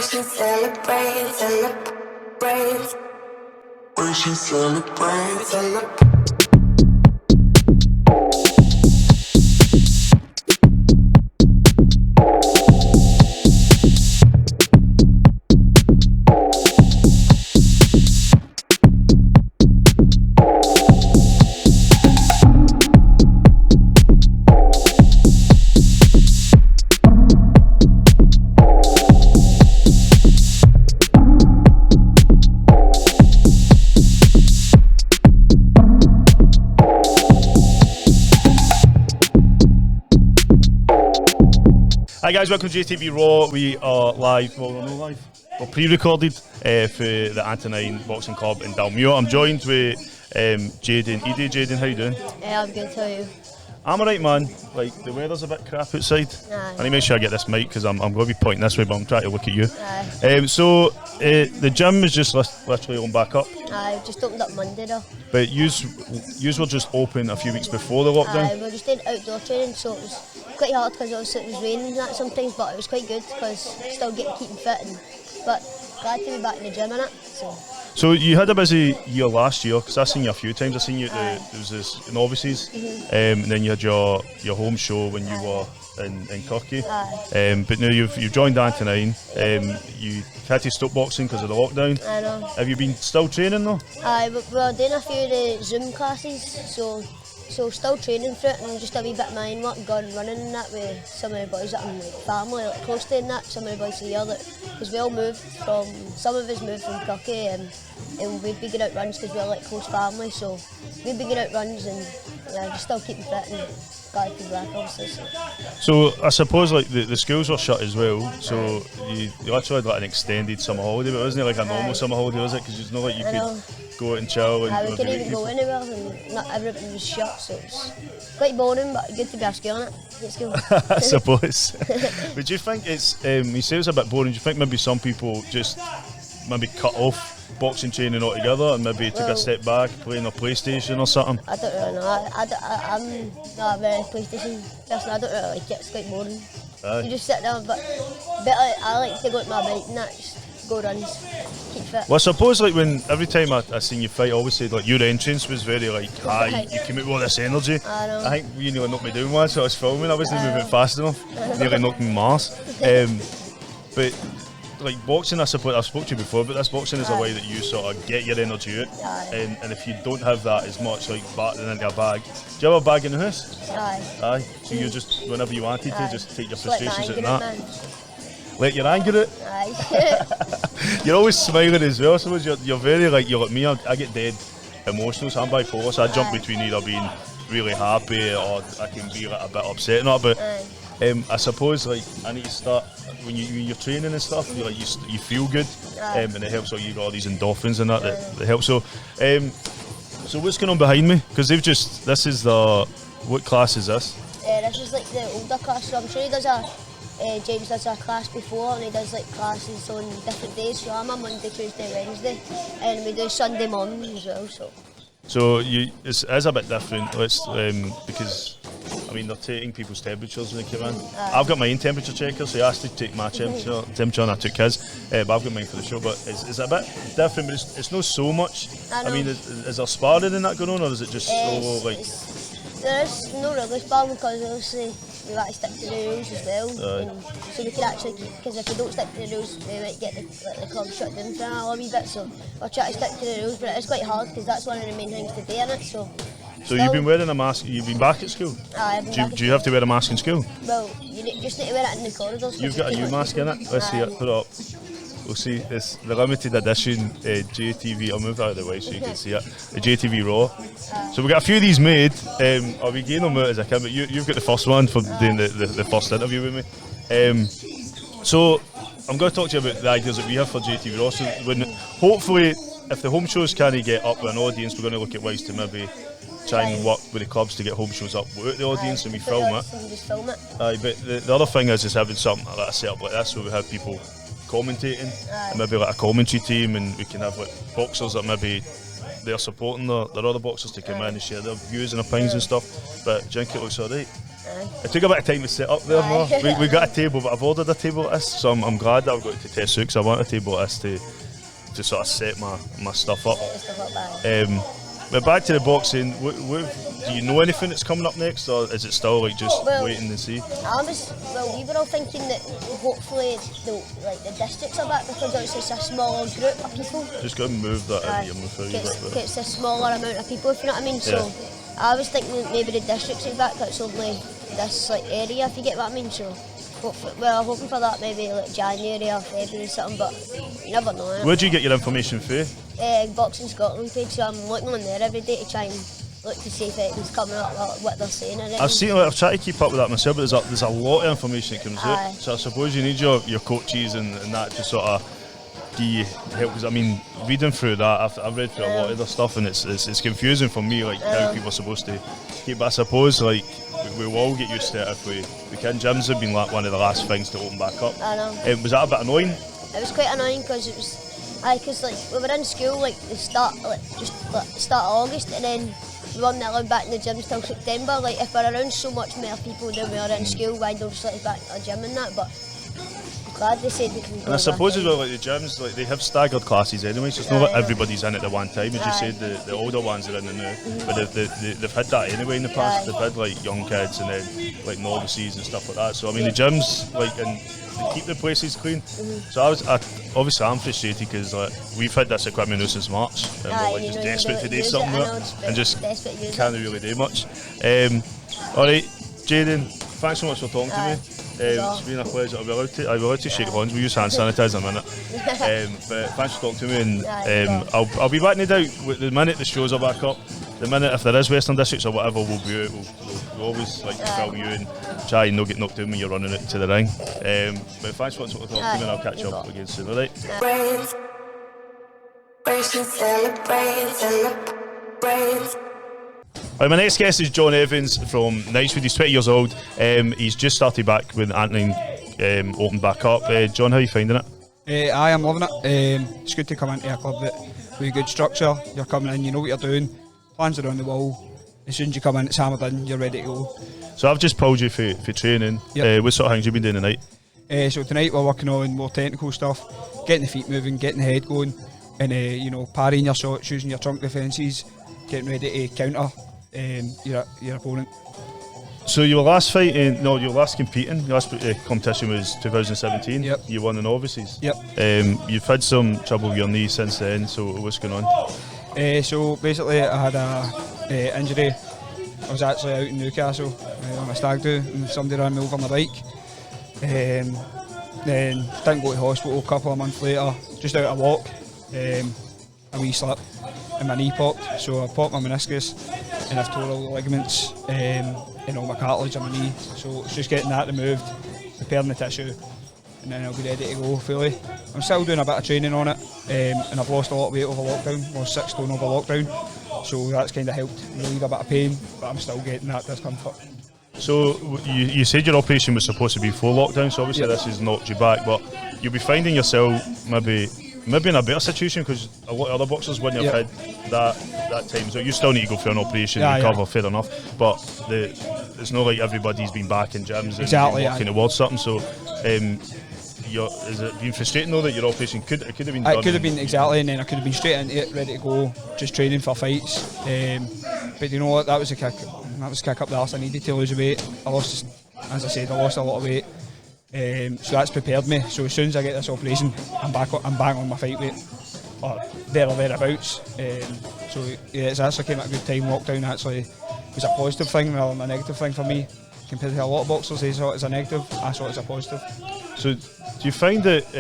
should celebrate, celebrate. We should celebrate, celebrate. Hi guys, welcome to JATVRAW. We are live, well we're not live, we're pre-recorded for the Antonine Boxing Club in Dalmuir. I'm joined with Jaden. Jaden, how you doing? Yeah, I'm good, how are you? I'm alright man, like the weather's a bit crap outside. Aye. I need to make sure I get this mic because I'm going to be pointing this way, but I'm trying to look at you. Aye. The gym is just literally on back up. Aye, just opened up Monday though. But yous were just open a few weeks before the lockdown. Aye, we were just doing outdoor training, so it was quite hard because obviously it was raining and that sometimes, but it was quite good because still keeping fit. But glad to be back in the gym and it. So you had a busy year last year because I've seen you a few times. I've seen you at there was this novices, and then you had your home show when you were in Turkey. But now you've joined Antonine. You had to stop boxing because of the lockdown. I know. Have you been still training though? Aye, but we're doing a few of the Zoom classes, so still training for it and just a wee bit of mind work, going running and that with some of the boys that I'm like family, like close to and that, some of the boys here that, because we all some of us moved from Turkey and we'd be going out runs because we're like close family, so we'd be going out runs and just still keeping fit and glad to be back obviously. So I suppose like the schools were shut as well, so you actually had like an extended summer holiday, but it wasn't like a normal summer holiday, was it? Because it's not like you could go out and chill and we couldn't even go anywhere and not everything was shut, so it's quite boring but good to be at school, innit? At school. I suppose. But do you think it's, you say it's a bit boring, do you think maybe some people just maybe cut off boxing training altogether and maybe took a step back, playing a PlayStation or something? I don't really know. I'm not a very PlayStation person. I don't really like it. It's quite boring. Aye. You just sit down, but I like to go to my bike and that, just go runs, keep fit. Well, I suppose like when every time I seen you fight, I always said like your entrance was very like high. You came out with all this energy. I know. I think you nearly knocked me down once. So I was filming. I wasn't moving fast enough. Nearly knocked me Mars. But like boxing, I suppose I've spoke to you before, but this boxing is a way that you sort of get your energy out, and if you don't have that as much, like battering into a bag. Do you have a bag in the house? Aye. So you just whenever you wanted to, just take your Just let frustrations my out anger and out, that. Let your anger out. Aye. You're always smiling as well. I suppose you're very like you're like me. I get dead emotional, so I'm bipolar. So I jump between either being really happy or I can be like a bit upset and that. But I suppose like I need to start. When you're training and stuff, you like you feel good, and it helps. Like you got all these endorphins and that helps. So, so what's going on behind me? Because this is what class is this? This is like the older class. So I'm sure he does James does a class before, and he does like classes on different days. So I'm a Monday, Tuesday, Wednesday, and we do Sunday morning as well. So It's a bit different. Because. I mean, they're taking people's temperatures when they come in. I've got my own temperature checker, so he asked to take my temperature and I took his. But I've got mine for the show. But it's a bit different, but it's not so much. I mean, is there sparring in that going on, or is it just so like? There is no really sparring because obviously we like to stick to the rules as well. And so we can actually, because if we don't stick to the rules, we might get the club shut down for a wee bit. So we'll try to stick to the rules, but it's quite hard because that's one of the main things to do in it. So you've been wearing a mask, you've been back at school? Aye, do you have to wear a mask in school? Well, you just need to wear it in the corridors. You've got a new mask in it? Let's see it, put it up. We'll see, it's the limited edition JTV, I'll move out of the way so you can see it, the JATVRAW. So we've got a few of these made, I'll be getting them out as I can, but you've got the first one for doing the first interview with me. So I'm going to talk to you about the ideas that we have for JATVRAW. So hopefully, if the home shows can't get up with an audience, we're going to look at ways to maybe try and work with the clubs to get home shows up without the audience and we film it. Just film it. But the other thing is having something like a setup like this where we have people commentating, and maybe like a commentary team, and we can have like boxers that maybe they're supporting their other boxers to come in and share their views and opinions and stuff. But do you think it looks alright? It took a bit of time to set up there. No? Aye. We got a table, but I've ordered a table like this, so I'm glad that I've got it to test suit, because I want a table like this to sort of set my stuff up. But back to the boxing, do you know anything that's coming up next, or is it still like just waiting to see? We were all thinking that hopefully the districts are back, because it's just a smaller group of people. Just got to move that out your mouth. It's a smaller amount of people, if you know what I mean. So I was thinking that maybe the districts are back, that's only this like area, if you get what I mean. So hoping for that maybe like January or February or something, but you never know. Where do you get your information from? Boxing Scotland page, so I'm looking on there every day to try and look to see if anything's coming up, what they're saying. I've tried to keep up with that myself, but there's a lot of information that comes out. So I suppose you need your coaches and that to sort of help, because I mean, reading through that, I've read through a lot of other stuff, and it's confusing for me, like how people are supposed to keep. But I suppose like we will all get used to it if we can. Gyms have been like one of the last things to open back up. I know. Was that a bit annoying? It was quite annoying because it was. Because like we were in school like the start of August, and then we weren't allowed back in the gyms till September. Like if we're around so much more people than we are in school, why don't just let us back to our gym and that? But I'm glad they said we can go. And I suppose as well, like the gyms, like they have staggered classes anyway, so it's not like everybody's in at the one time. As you said, the older ones are in the now, but they've had that anyway in the past. They've had like young kids and then like novices and stuff like that. So I mean, the gyms like and they keep the places clean. So obviously I'm frustrated because like we've had this equipment now since March, and we're like just desperate to do something with it, and just can't really do much. Alright, Jaden, thanks so much for talking to me. It's been a pleasure. I'll be allowed to shake hands. We use hand sanitizer in a minute. But thanks for talking to me, and I'll be back no doubt the minute the shows are back up. The minute if there is Western Districts or whatever, we'll be out. We'll always like to film you and try and not get knocked down when you're running out to the ring. But thanks for talking to me, and I'll catch you up again soon. Alright. Right, my next guest is John Evans from Knightswood. He's 20 years old. He's just started back when Antonine opened back up. John, how are you finding it? I am loving it. It's good to come into a club with good structure. You're coming in, you know what you're doing. Plans are on the wall. As soon as you come in, it's hammered in, you're ready to go. So I've just pulled you for training. Yep. What sort of things have you been doing tonight? So tonight we're working on more technical stuff, getting the feet moving, getting the head going, and parrying your shots, using your trunk defences, getting ready to counter your opponent. So your last competing, your last competition was 2017. Yep. You won the novices. Yep. You've had some trouble with your knee since then. So what's going on? So basically, I had a injury. I was actually out in Newcastle on a stag do, and somebody ran me over on my bike. Then didn't go to hospital. A couple of months later, just out a walk, a wee slip, and my knee popped. So I popped my meniscus, and I've tore all the ligaments and all my cartilage on my knee. So it's just getting that removed, repairing the tissue, and then I'll be ready to go fully. I'm still doing a bit of training on it, and I've lost a lot of weight over lockdown, lost 6 stone over lockdown, so that's kind of helped relieve a bit of pain, but I'm still getting that discomfort. So you said your operation was supposed to be before lockdown, so obviously this has knocked you back, but you'll be finding yourself maybe in a better situation, because a lot of other boxers wouldn't have had that time. So you still need to go through an operation and recover, fair enough, but it's not like everybody's been back in gyms and working towards something. So is it been frustrating though that your operation could have been done? It could have been, exactly, and then I could have been straight into it, ready to go, just training for fights. But you know what, that was a kick up the arse. I needed to lose weight. I lost a lot of weight. So that's prepared me. So as soon as I get this operation, I'm back on my fight weight, or there or thereabouts. So yeah, it's actually came at a good time. Lockdown actually was a positive thing rather than a negative thing for me. Compared to a lot of boxers, they saw it as a negative. I saw it as a positive. So do you find that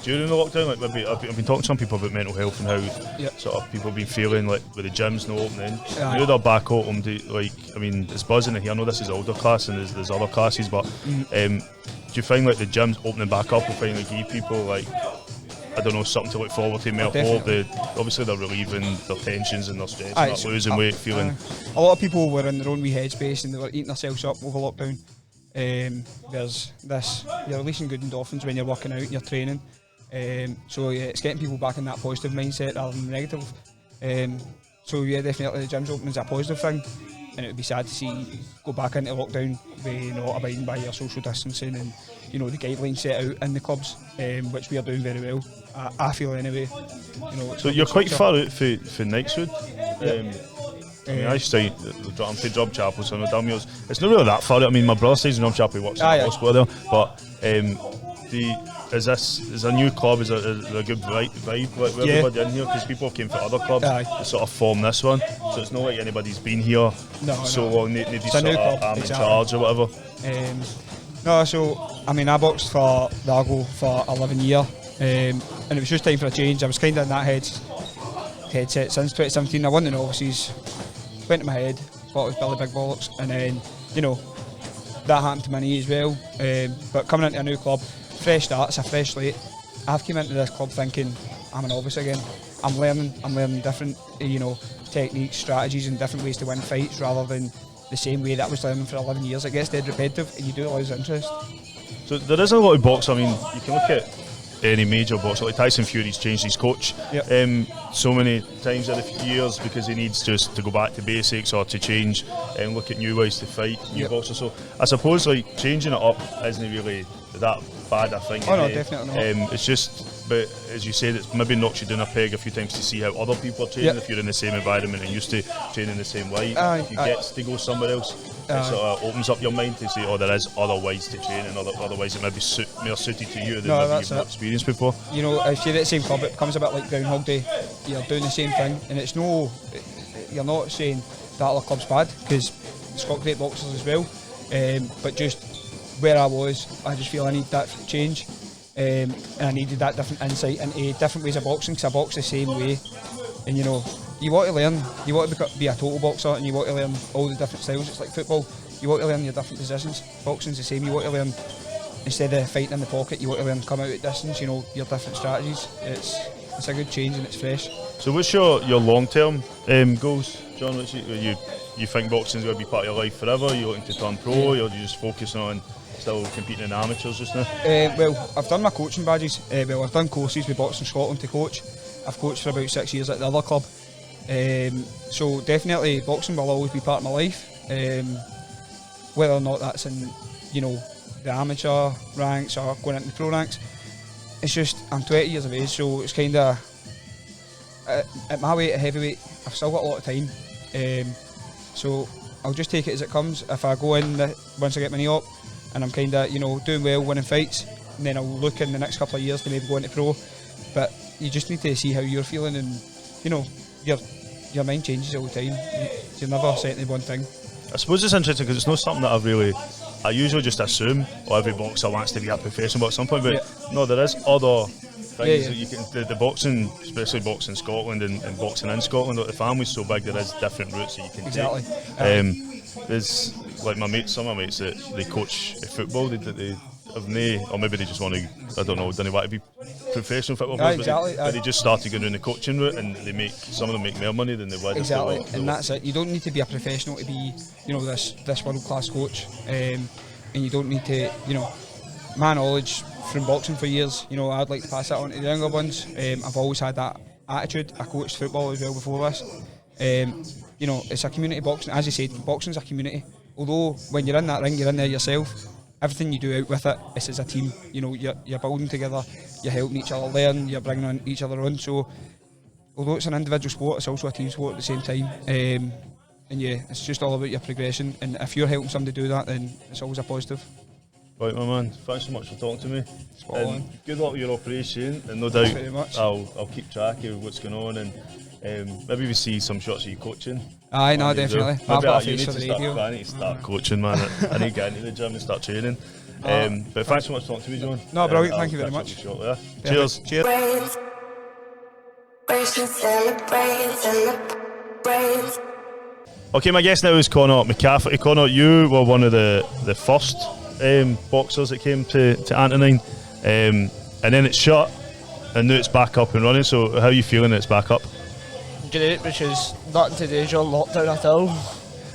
during the lockdown, like maybe I've been talking to some people about mental health and how sort of people have been feeling like with the gyms not opening, now they're back open, it's buzzing in here. I know this is older class and there's other classes, but do you find like the gyms opening back up will finally give people like, I don't know, something to look forward to, more hope? Obviously they're relieving their tensions and their stress, not losing weight, feeling. A lot of people were in their own wee headspace and they were eating themselves up over lockdown. There's this, you're releasing good endorphins when you're working out and you're training. So yeah, it's getting people back in that positive mindset rather than the negative. So yeah, definitely the gym's opening is a positive thing. and it would be sad to see you go back into lockdown with not abiding by your social distancing and the guidelines set out in the clubs, which we are doing very well. I feel anyway. So you're quite far out for Knightswood. I mean, I stay. I'm playing Drum Chapel, so no damn yours. It's not really that far out. I mean, my brother stays in Drum Chapel, he works in the hospital there. But is a new club? Is a good vibe with everybody in here? Because people came from other clubs to sort of form this one, so it's not like anybody's been here so long. Nobody's sort of in charge or whatever. No, so I mean, I boxed for the Argo for 11 years, and it was just time for a change. I was kind of in that headset since 2017. I won the novices, went to my head, thought it was Billy Big Bollocks, and then that happened to my knee as well. But coming into a new club, fresh starts, a fresh slate. I've come into this club thinking I'm a novice again. I'm learning different techniques, strategies, and different ways to win fights rather than the same way that I was learning for 11 years. It gets dead repetitive, and you do lose interest. So there is a lot of boxing. I mean, you can look at any major boxer, like Tyson Fury's changed his coach so many times in a few years because he needs just to go back to basics or to change and look at new ways to fight, new boxers. So I suppose like changing it up isn't really that bad, I think. Oh no, definitely not. It's just, but as you said, it's maybe knocks you down a peg a few times to see how other people are training. If you're in the same environment and used to training the same way, if you get to go somewhere else, it sort of opens up your mind to say, oh, there is other ways to train and other ways that maybe more suited to you than maybe you've not experienced before. If you're at the same club, it becomes a bit like Groundhog Day. You're doing the same thing, and it's you're not saying that other club's bad because it's got great boxers as well, but just where I was, I just feel I need that change, and I needed that different insight into different ways of boxing because I box the same way, and you want to learn, you want to be a total boxer, and you want to learn all the different styles. It's like football, you want to learn your different positions. Boxing's the same, you want to learn, instead of fighting in the pocket, you want to learn come out at distance, your different strategies. It's a good change and it's fresh. So what's your long-term goals, John? You think boxing's going to be part of your life forever? Are you looking to turn pro, or are you just focusing on still competing in amateurs just now? Well, I've done my coaching badges. I've done courses with Boxing Scotland to coach. I've coached for about 6 years at the other club. So definitely boxing will always be part of my life. Whether or not that's in, the amateur ranks or going into the pro ranks. It's just, I'm 20 years of age, so it's kind of, at my weight, at heavyweight, I've still got a lot of time. So I'll just take it as it comes. If I go in once I get my knee up and I'm kind of doing well, winning fights, and then I'll look in the next couple of years to maybe go into pro. But you just need to see how you're feeling, and your mind changes all the time. You're never set in one thing. I suppose it's interesting because it's not something that I usually just assume every boxer wants to be a professional at some point, but no, there is other things that you can. The boxing, especially boxing Scotland and boxing in Scotland, the family's so big there is different routes that you can take. There's like some of my mates that they coach football. They have or maybe they just want to. I don't know. Don't want to be professional football players, but they just started going down the coaching route, and some of them make more money than they would. Exactly, and that's it. You don't need to be a professional to be, this world class coach, and you don't need to, my knowledge from boxing for years. I'd like to pass that on to the younger ones. I've always had that attitude. I coached football as well before this. It's a community boxing. As you said, boxing's a community. Although when you're in that ring, you're in there yourself. Everything you do out with it is as a team. You're building together, you're helping each other learn, you're bringing on each other on. So, although it's an individual sport, it's also a team sport at the same time. And it's just all about your progression. And if you're helping somebody do that, then it's always a positive. Right, my man. Thanks so much for talking to me. Good luck with your operation, and no doubt very much. I'll keep track of what's going on, and maybe we see some shots of you coaching. Aye, no, definitely. I've got a face for the radio. I need to start coaching, man. I need to get into the gym and start training. But thanks so much for talking to me, John. No, brilliant. Thank you very much. Cheers. Celebrate. Okay, my guest now is Conor McCafferty. Conor, you were one of the first boxers that came to Antonine, and then it's shut, and now it's back up and running. So how are you feeling that it's back up? Great, which is nothing to do during lockdown at all.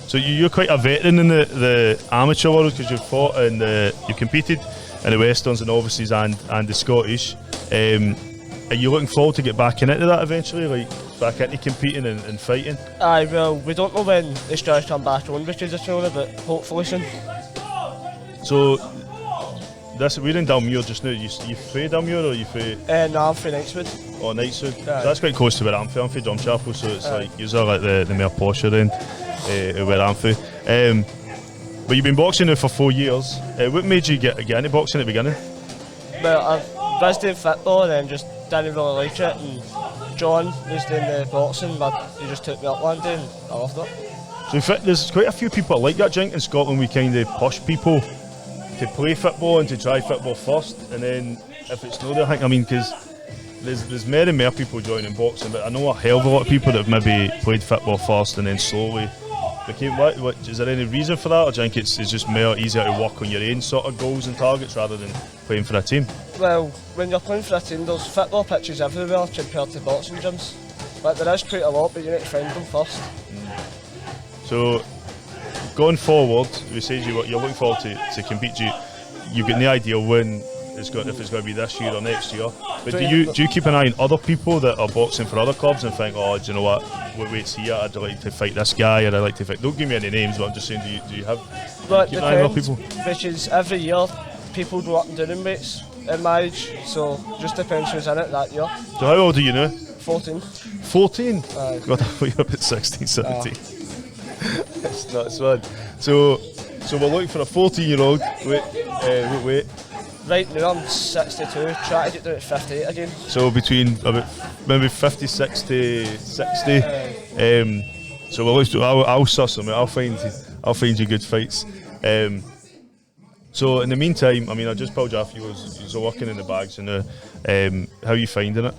So you're quite a veteran in the amateur world because you've fought and you competed in the Westerns and novices and the Scottish. Are you looking forward to get back into that eventually? back into competing and fighting? Aye, well, we don't know when the strikes come back on because of Corona, but hopefully soon. So, we're in Dalmuir just now. You free Dalmuir or you free? No, I'm from Knightswood. Oh, Knightswood. So Aye. that's quite close to where I'm from. I'm from Drumchapel, so it's Aye. like you're like the more posher end of where I'm from. But you've been boxing now for 4 years. What made you get into boxing at the beginning? Well, I was doing football and then just didn't really like it, and John was doing the boxing, but he just took me up one day and I loved it. So there's quite a few people like that, Jink, in Scotland. We kind of push people to play football and to try football first, and then if it's not their thing, I mean, because there's more and more people joining boxing, but I know a hell of a lot of people that have maybe played football first and then slowly became. What is there any reason for that, or do you think it's just more easier to work on your own sort of goals and targets rather than playing for a team? Well, when you're playing for a team, there's football pitches everywhere compared to boxing gyms. But there is quite a lot, but you need to find them first. So, going forward, we said you're looking forward to compete. You've got no idea when if it's going to be this year or next year. But do you keep an eye on other people that are boxing for other clubs and think, oh, do you know what? Wait's here. I'd like to fight this guy, or I'd like to fight. Don't give me any names, but I'm just saying, do you keep an eye on other people? Because every year people go up and down in weights in my age, so just depends who's in it that year. So how old are you now? 14. 14? Aye. God, I thought you were about 16, 17. It's nuts, man. So we're looking for a 14-year-old. Wait. Right now I'm 62, try to get down to 58 again. So between about maybe 56 to 60. So we'll look. I'll suss them. I'll find you good fights. So in the meantime, I mean, I just pulled you off. You're working in the bags, and how are you finding it?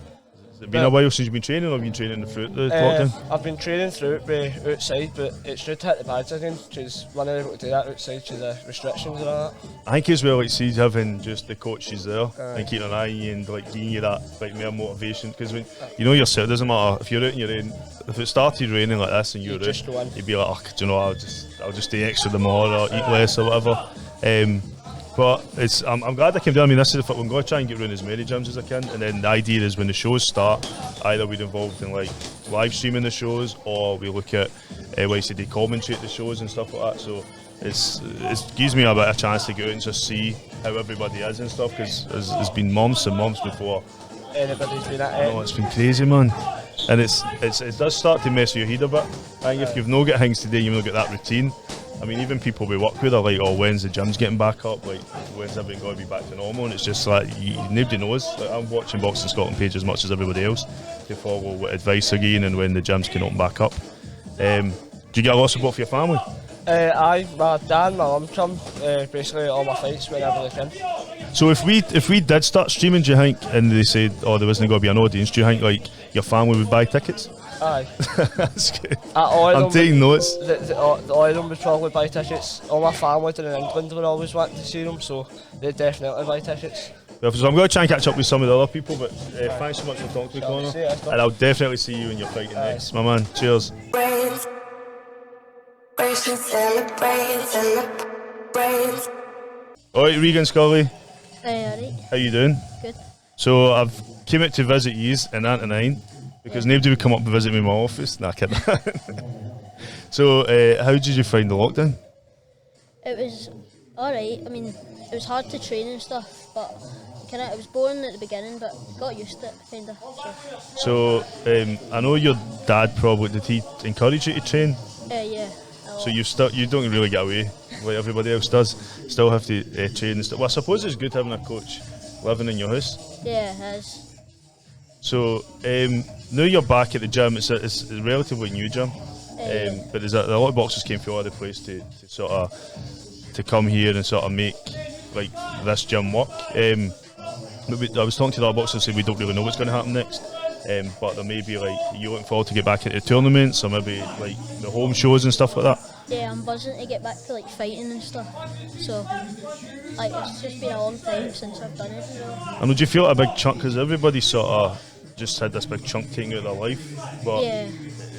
Has it been a while since you've been training, or have you been training throughout the lockdown? I've been training through it outside, but it's good to hit the bags again, because we're not able to do that outside because of the restrictions and all that. I think as well, like, see, having just the coaches there and keeping an eye on you and like giving you that like more motivation, because when you know yourself, it doesn't matter if you're out in your own. If it started raining like this and you're just go in. you'd be like, oh, do you know, I'll just stay extra tomorrow or eat less or whatever. But I'm glad I came down. I mean, this is I'm going to try and get around as many gyms as I can, and then the idea is when the shows start, either we're involved in like live streaming the shows, or we look at like they commentate the shows and stuff like that. So it gives me a bit of a chance to go out and just see how everybody is and stuff, because it's been months and months before Anybody's been at it. Oh, it's been crazy, man. And it does start to mess your head a bit. I think if you've not got things today, you've not got that routine. I mean, even people we work with are like, oh, when's the gym's getting back up? Like, when's everything going to be back to normal? And it's just like, nobody knows. Like, I'm watching Boxing Scotland page as much as everybody else to follow what advice again and when the gyms can open back up. Do you get a lot of support for your family? Aye, my dad and my mum come basically all my fights whenever they can. So if we did start streaming, do you think, and they said, oh, there wasn't going to be an audience, do you think like your family would buy tickets? Aye. That's good. I'm taking notes. All of them would probably buy tickets. All my family down in England were always wanting to see them, so they'd definitely buy tickets. Well, so I'm going to try and catch up with some of the other people, but thanks so much for talking to me, Connor. And I'll definitely see you when you're fighting next, my man. Cheers. Brains, celebrate. Alright, Regan Scully, Alright, how you doing? good. So I've came out to visit yous in Antonine because nobody would come up and visit me in my office. Nah, kidding. So how did you find the lockdown? It was alright. I mean, it was hard to train and stuff, but it was boring at the beginning, but got used to it, kinda. So I know your dad probably, did he encourage you to train? Yeah. So you don't really get away like everybody else does. Still have to train and stuff. Well, I suppose it's good having a coach living in your house. Yeah, it is. So now you're back at the gym. It's a relatively new gym, but there's a lot of boxers came from all over the place to sort of to come here and sort of make like this gym work. I was talking to the other boxers, saying we don't really know what's going to happen next. But there may be like you looking forward to get back into tournaments, or maybe like the home shows and stuff like that. Yeah, I'm buzzing to get back to like fighting and stuff. So, like, it's just been a long time since I've done it. And would you feel a big chunk, because everybody sort of just had this big chunk taken out of their life, but Yeah.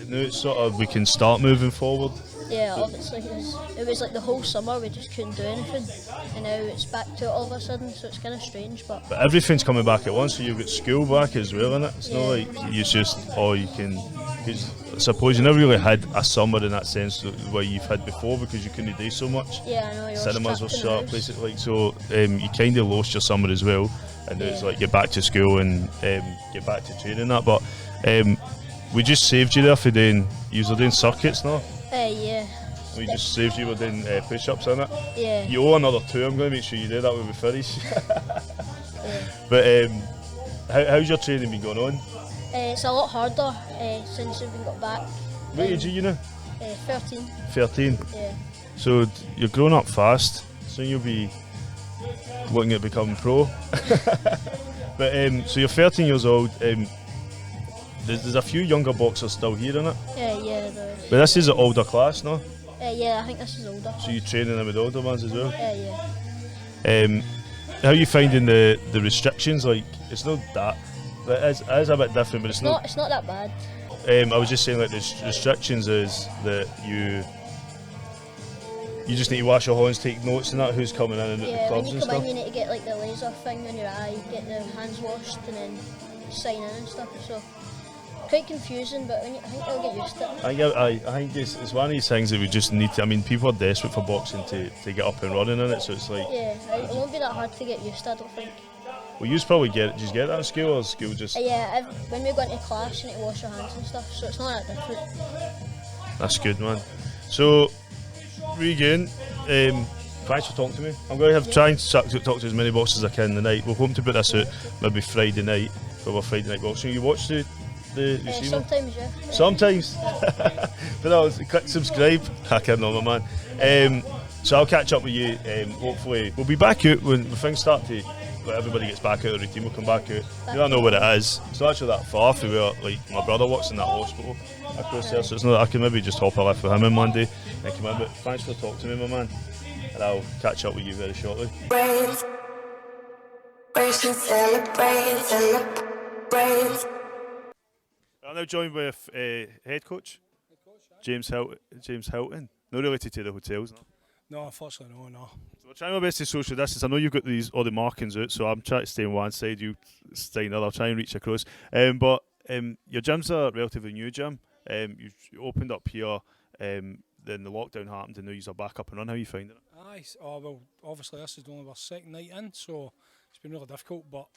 now it's sort of we can start moving forward. Yeah, obviously it was like the whole summer we just couldn't do anything, and now it's back to it all of a sudden, so it's kind of strange. But everything's coming back at once, so you've got school back as well, innit? It's not Yeah. like it's just you can. Because I suppose you never really had a summer in that sense where you've had before because you couldn't do so much. yeah, I know you're Cinemas were trapped in the shut, house. places like so. You kind of lost your summer as well, and now it's Yeah. like get back to school and get back to training that. But we just saved you there for doing. You were doing circuits now. Yeah, We just saved you with doing push-ups in it. yeah. You owe another 2. I'm going to make sure you do that when we finish. Yeah. But how's your training been going on? It's a lot harder since we've been got back. What age are you now? 13. 13. Yeah. So you're growing up fast. Soon you'll be looking at becoming pro. But so you're 13 years old. There's a few younger boxers still here, innit? Yeah, there is. But this is an older class, no? Yeah, I think this is older. So you're training them with older ones as well. Yeah. How are you finding the restrictions? Like, it's not that, but it is a bit different. But it's not. It's not that bad. I was just saying, like, the restrictions is that you just need to wash your hands, take notes, and that who's coming in and out the Yeah, when clubs you and come stuff. in, you need to get like the laser thing on your eye, get the hands washed, and then sign in and stuff. So quite confusing, but I think they'll get used to it. I think it's one of these things that we just need to. I mean, people are desperate for boxing to get up and running in it, so it's like. Yeah, it won't be that hard to get used to, I don't think. Well, you probably just get that in school, or school just. Yeah, when we go into class, you need to wash your hands and stuff, so it's not that different. That's good, man. So, Regan, thanks for talking to me. I'm going to try and talk to as many boxers as I can tonight. We're hoping to put this out maybe Friday night for our Friday night boxing. You watch the you see me? Sometimes, yeah. Sometimes. But no, click subscribe. I can't know, my man. So I'll catch up with you. Hopefully, we'll be back out when things start to. Like, everybody gets back out of the routine. We'll come back out. You don't know where it is. It's not actually that far from where like my brother works in that hospital across there. So it's not. I can maybe just hop a lift with him in one day and come in. But thanks for talking to me, my man. And I'll catch up with you very shortly. I'm now joined with head coach James Hilton. Not related to the hotels, no. No, unfortunately, no. So we're trying my best to social distance. I know you've got all the markings out, so I'm trying to stay on one side, you stay on the other. I'll try and reach across. But your gym's a relatively new gym. You opened up here, then the lockdown happened, and now you're back up and running. How are you finding it? Aye, well, obviously this is only our second night in, so it's been really difficult, but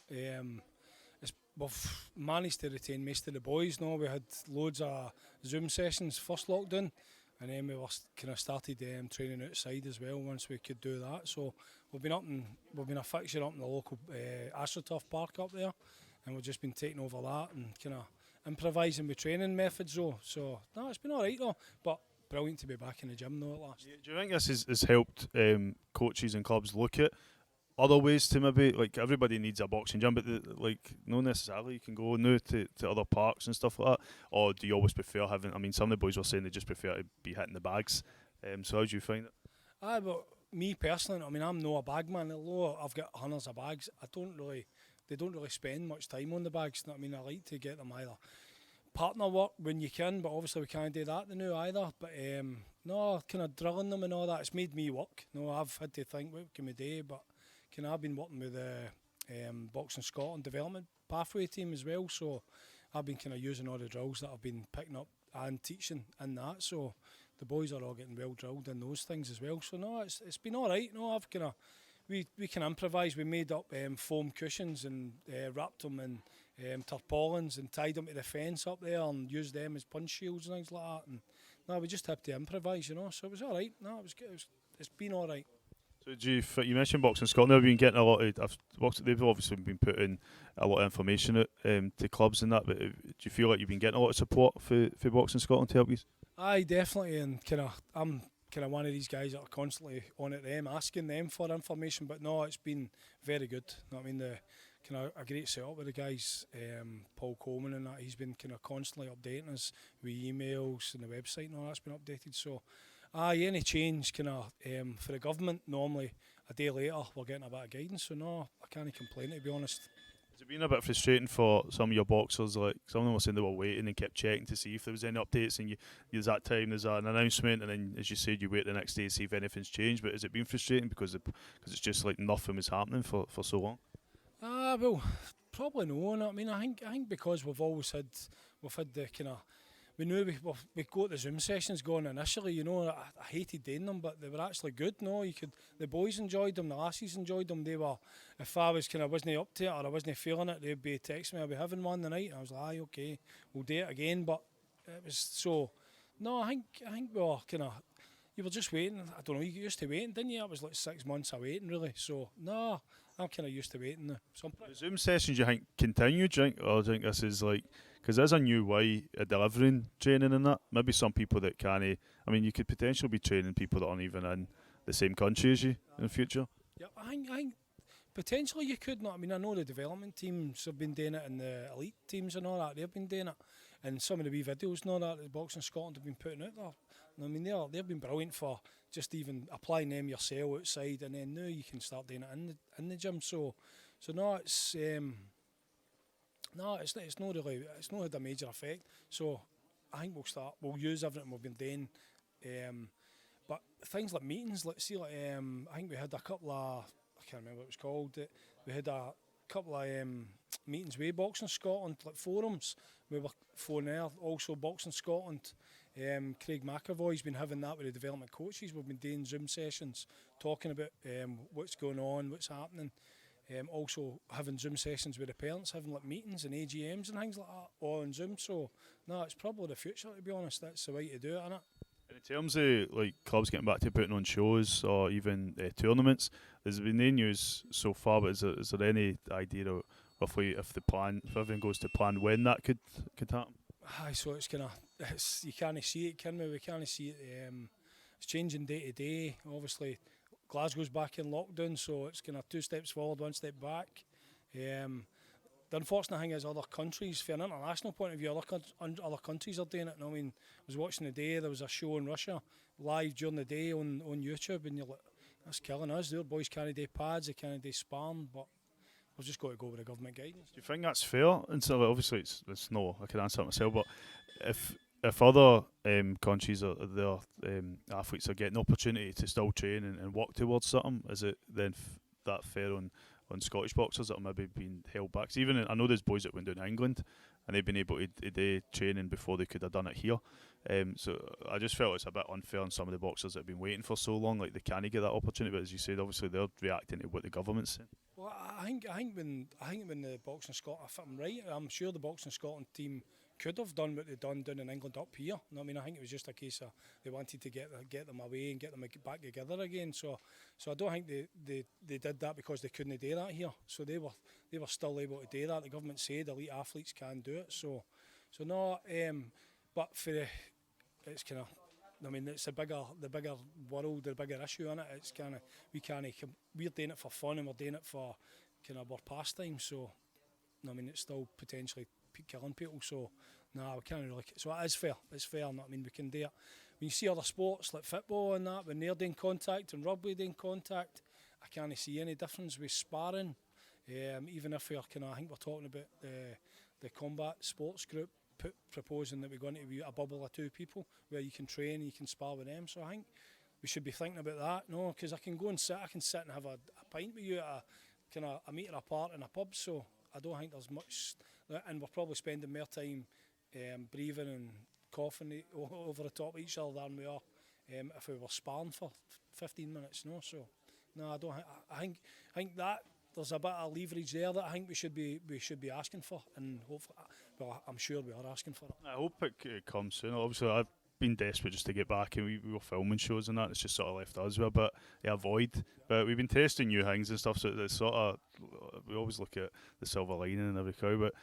we've managed to retain most of the boys now. We had loads of Zoom sessions first lockdown, and then we were kind of started training outside as well once we could do that. So we've been a fixture up in the local AstroTurf park up there, and we've just been taking over that and kind of improvising with training methods though. So no, it's been alright though, but brilliant to be back in the gym though at last. Do you think this has helped coaches and clubs look at other ways to maybe, like, everybody needs a boxing gym, but not necessarily you can go now to other parks and stuff like that? Or do you always prefer having, I mean, some of the boys were saying they just prefer to be hitting the bags. So how do you find it? Aye, but me personally, I mean, I'm not a bag man. Although I've got hundreds of bags, they don't really spend much time on the bags. I mean, I like to get them either partner work when you can, but obviously we can't do that now either. But no, kind of drilling them and all that, it's made me work. No, I've had to think, what can we do? But I've been working with the Boxing Scotland development pathway team as well, so I've been kind of using all the drills that I've been picking up and teaching in that. So the boys are all getting well drilled in those things as well. So no, it's been all right. No, I've kind of we can improvise. We made up foam cushions and wrapped them in tarpaulins and tied them to the fence up there and used them as punch shields and things like that. And no, we just had to improvise, you know. So it was all right. No, it was good. It's been all right. So you mentioned Boxing Scotland. They've been getting a lot of. They've obviously been putting a lot of information out to clubs and that. But do you feel like you've been getting a lot of support for Boxing Scotland to help you? Aye, definitely. And I'm kind of one of these guys that are constantly on at them, asking them for information. But no, it's been very good. I mean, the kind of a great setup with the guys, Paul Coleman and that. He's been kind of constantly updating us with emails and the website and all that's been updated. So. Any change kind of for the government, normally a day later we're getting a bit of guidance, so no, I can't complain, to be honest. Has it been a bit frustrating for some of your boxers? Like some of them were saying they were waiting and kept checking to see if there was any updates, and there's that time there's an announcement, and then as you said, you wait the next day to see if anything's changed. But has it been frustrating because it's just like nothing was happening for so long? Well, probably no. I mean, I think because we've had the kind of. We knew we got the Zoom sessions going initially, you know. I hated doing them, but they were actually good. No, the boys enjoyed them, the lassies enjoyed them. They were, if I was wasn't up to it or I wasn't feeling it, they'd be texting me, "I'll be having one tonight." And I was like, "Aye, okay, we'll do it again." But it was so. No, I think we were you were just waiting. I don't know. You get used to waiting, didn't you? It was like 6 months of waiting, really. So no, I'm kind of used to waiting now. The Zoom sessions, you think continue? Do you think, or do you think this is like? Because there's a new way of delivering training in that. Maybe some people that can't. I mean, you could potentially be training people that aren't even in the same country as you in the future. Yeah, I think potentially you could not. I mean, I know the development teams have been doing it, and the elite teams and all that. They've been doing it, and some of the wee videos and all that the Boxing Scotland have been putting out there. I mean, they've been brilliant for just even applying them yourself outside, and then now you can start doing it in the gym. So no, it's. No, it's not really. It's not had a major effect. So I think we'll use everything we've been doing. But things like meetings, let's see, I think we had a couple of. I can't remember what it was called. We had a couple of meetings with Boxing Scotland, like forums. We were phoning there. Also Boxing Scotland. Craig McAvoy's been having that with the development coaches. We've been doing Zoom sessions, talking about what's going on, what's happening. Also having Zoom sessions with the parents, having like meetings and AGMs and things like that all on Zoom. So no, it's probably the future, to be honest. That's the way to do it, isn't it? And in terms of like clubs getting back to putting on shows or even tournaments, there's been no news so far. But is there any idea of roughly if everything goes to plan, when that could happen? Aye, so it's you can't see it, can we? We can't see it. It's changing day to day. Obviously, Glasgow's back in lockdown, so it's 2 steps forward, 1 step back. The unfortunate thing is other countries, from an international point of view, other countries are doing it. And I mean, I was watching the day, there was a show in Russia live during the day on YouTube, and you're like, that's killing us. Their boys can't do pads, they can't do sparring, but we've just got to go with the government guidance. Do you think that's fair? And so obviously it's no, I can answer it myself, but if other countries or their athletes are getting opportunity to still train and work towards something, is it then that fair on Scottish boxers that are maybe being held back? So even I know there's boys that went down to England and they've been able to do training before they could have done it here. So I just felt it's a bit unfair on some of the boxers that have been waiting for so long, like they can't get that opportunity. But as you said, obviously they're reacting to what the government's saying. Well, I think when the Boxing Scotland, if I'm right, I'm sure the Boxing Scotland team could have done what they've done down in England up here. I mean, I think it was just a case of they wanted to get them away and get them back together again. So I don't think they did that because they couldn't do that here. So they were still able to do that. The government said elite athletes can do it. So no, but it's kind of. I mean, it's the bigger world, the bigger issue in it. It's we're doing it for fun and we're doing it for kind of our pastime. So, I mean, it's still potentially killing people. So, we can't really. So it is fair. It's fair. I mean, we can do it. When you see other sports like football and that, when they're doing contact and rugby doing contact, I can't see any difference with sparring. Even if we're I think we're talking about the combat sports group. Proposing that we're going to be a bubble of 2 people where you can train and you can spar with them. So I think we should be thinking about that. No, because I can sit and have a pint with you at a meter apart in a pub. So I don't think there's much, and we're probably spending more time breathing and coughing over the top of each other than we are if we were sparring for 15 minutes. No, so no, I don't. I think that. There's a bit of leverage there that I think we should be asking for, and hopefully, well, I'm sure we are asking for it. I hope it comes soon. Obviously, I've been desperate just to get back, and we were filming shows and that. It's just sort of left us with a bit of a void. But we've been testing new things and stuff, so it's sort of we always look at the silver lining in every cow. But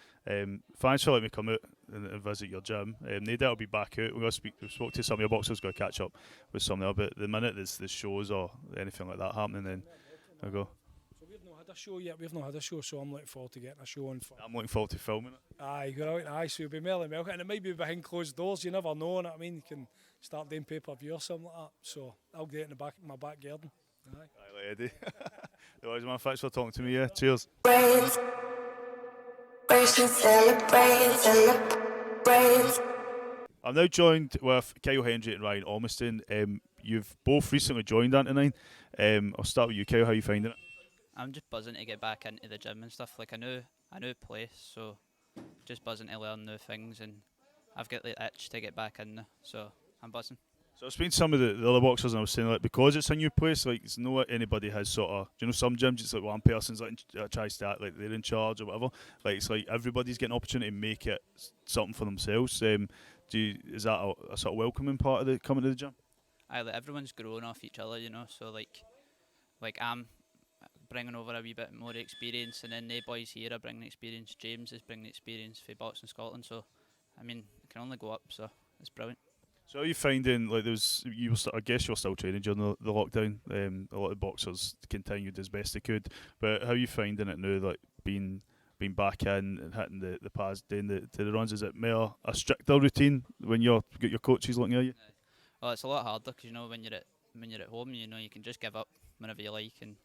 thanks for letting me come out and visit your gym. Nadia will be back out. We spoke to some of your boxers. Got to catch up with some there. But the minute there's shows or anything like that happening, then I'll go. A show yet. We've not had a show, so I'm looking forward to getting a show on. I'm looking forward to filming it. Aye, you're out. Aye, so you'll be more than welcome, and it might be behind closed doors. You never know. I mean, you can start doing pay-per-view or something like that. So I'll get it in my back garden. Aye, like Eddie. Otherwise, man, thanks for talking to me. Yeah, cheers. Brains. celebrate, celebrate. I'm now joined with Kyle Hendry and Ryan Ormiston. You've both recently joined Antonine. I'll start with you, Kyle. How are you finding it? I'm just buzzing to get back into the gym and stuff. Like I knew place, so just buzzing to learn new things, and I've got the itch to get back in now, so I'm buzzing. So I've seen some of the other boxers, and I was saying, like, because it's a new place, like, it's no anybody has sort of, do you know, some gyms it's like one person's like tries to act like they're in charge or whatever. Like, it's like everybody's getting an opportunity to make it something for themselves. Is that a sort of welcoming part of the coming to the gym? Like everyone's growing off each other, you know. So like I'm bringing over a wee bit more experience, and then the boys here are bringing experience. James is bringing experience for Boxing Scotland. So, I mean, it can only go up. So it's brilliant. So how are you finding, like, I guess you were still training during the lockdown. A lot of boxers continued as best they could, but how are you finding it now, like being back in and hitting the pads, doing the runs? Is it more a stricter routine when you've got your coaches looking at you? Well, it's a lot harder because, you know, when you're at home, you know, you can just give up whenever you like and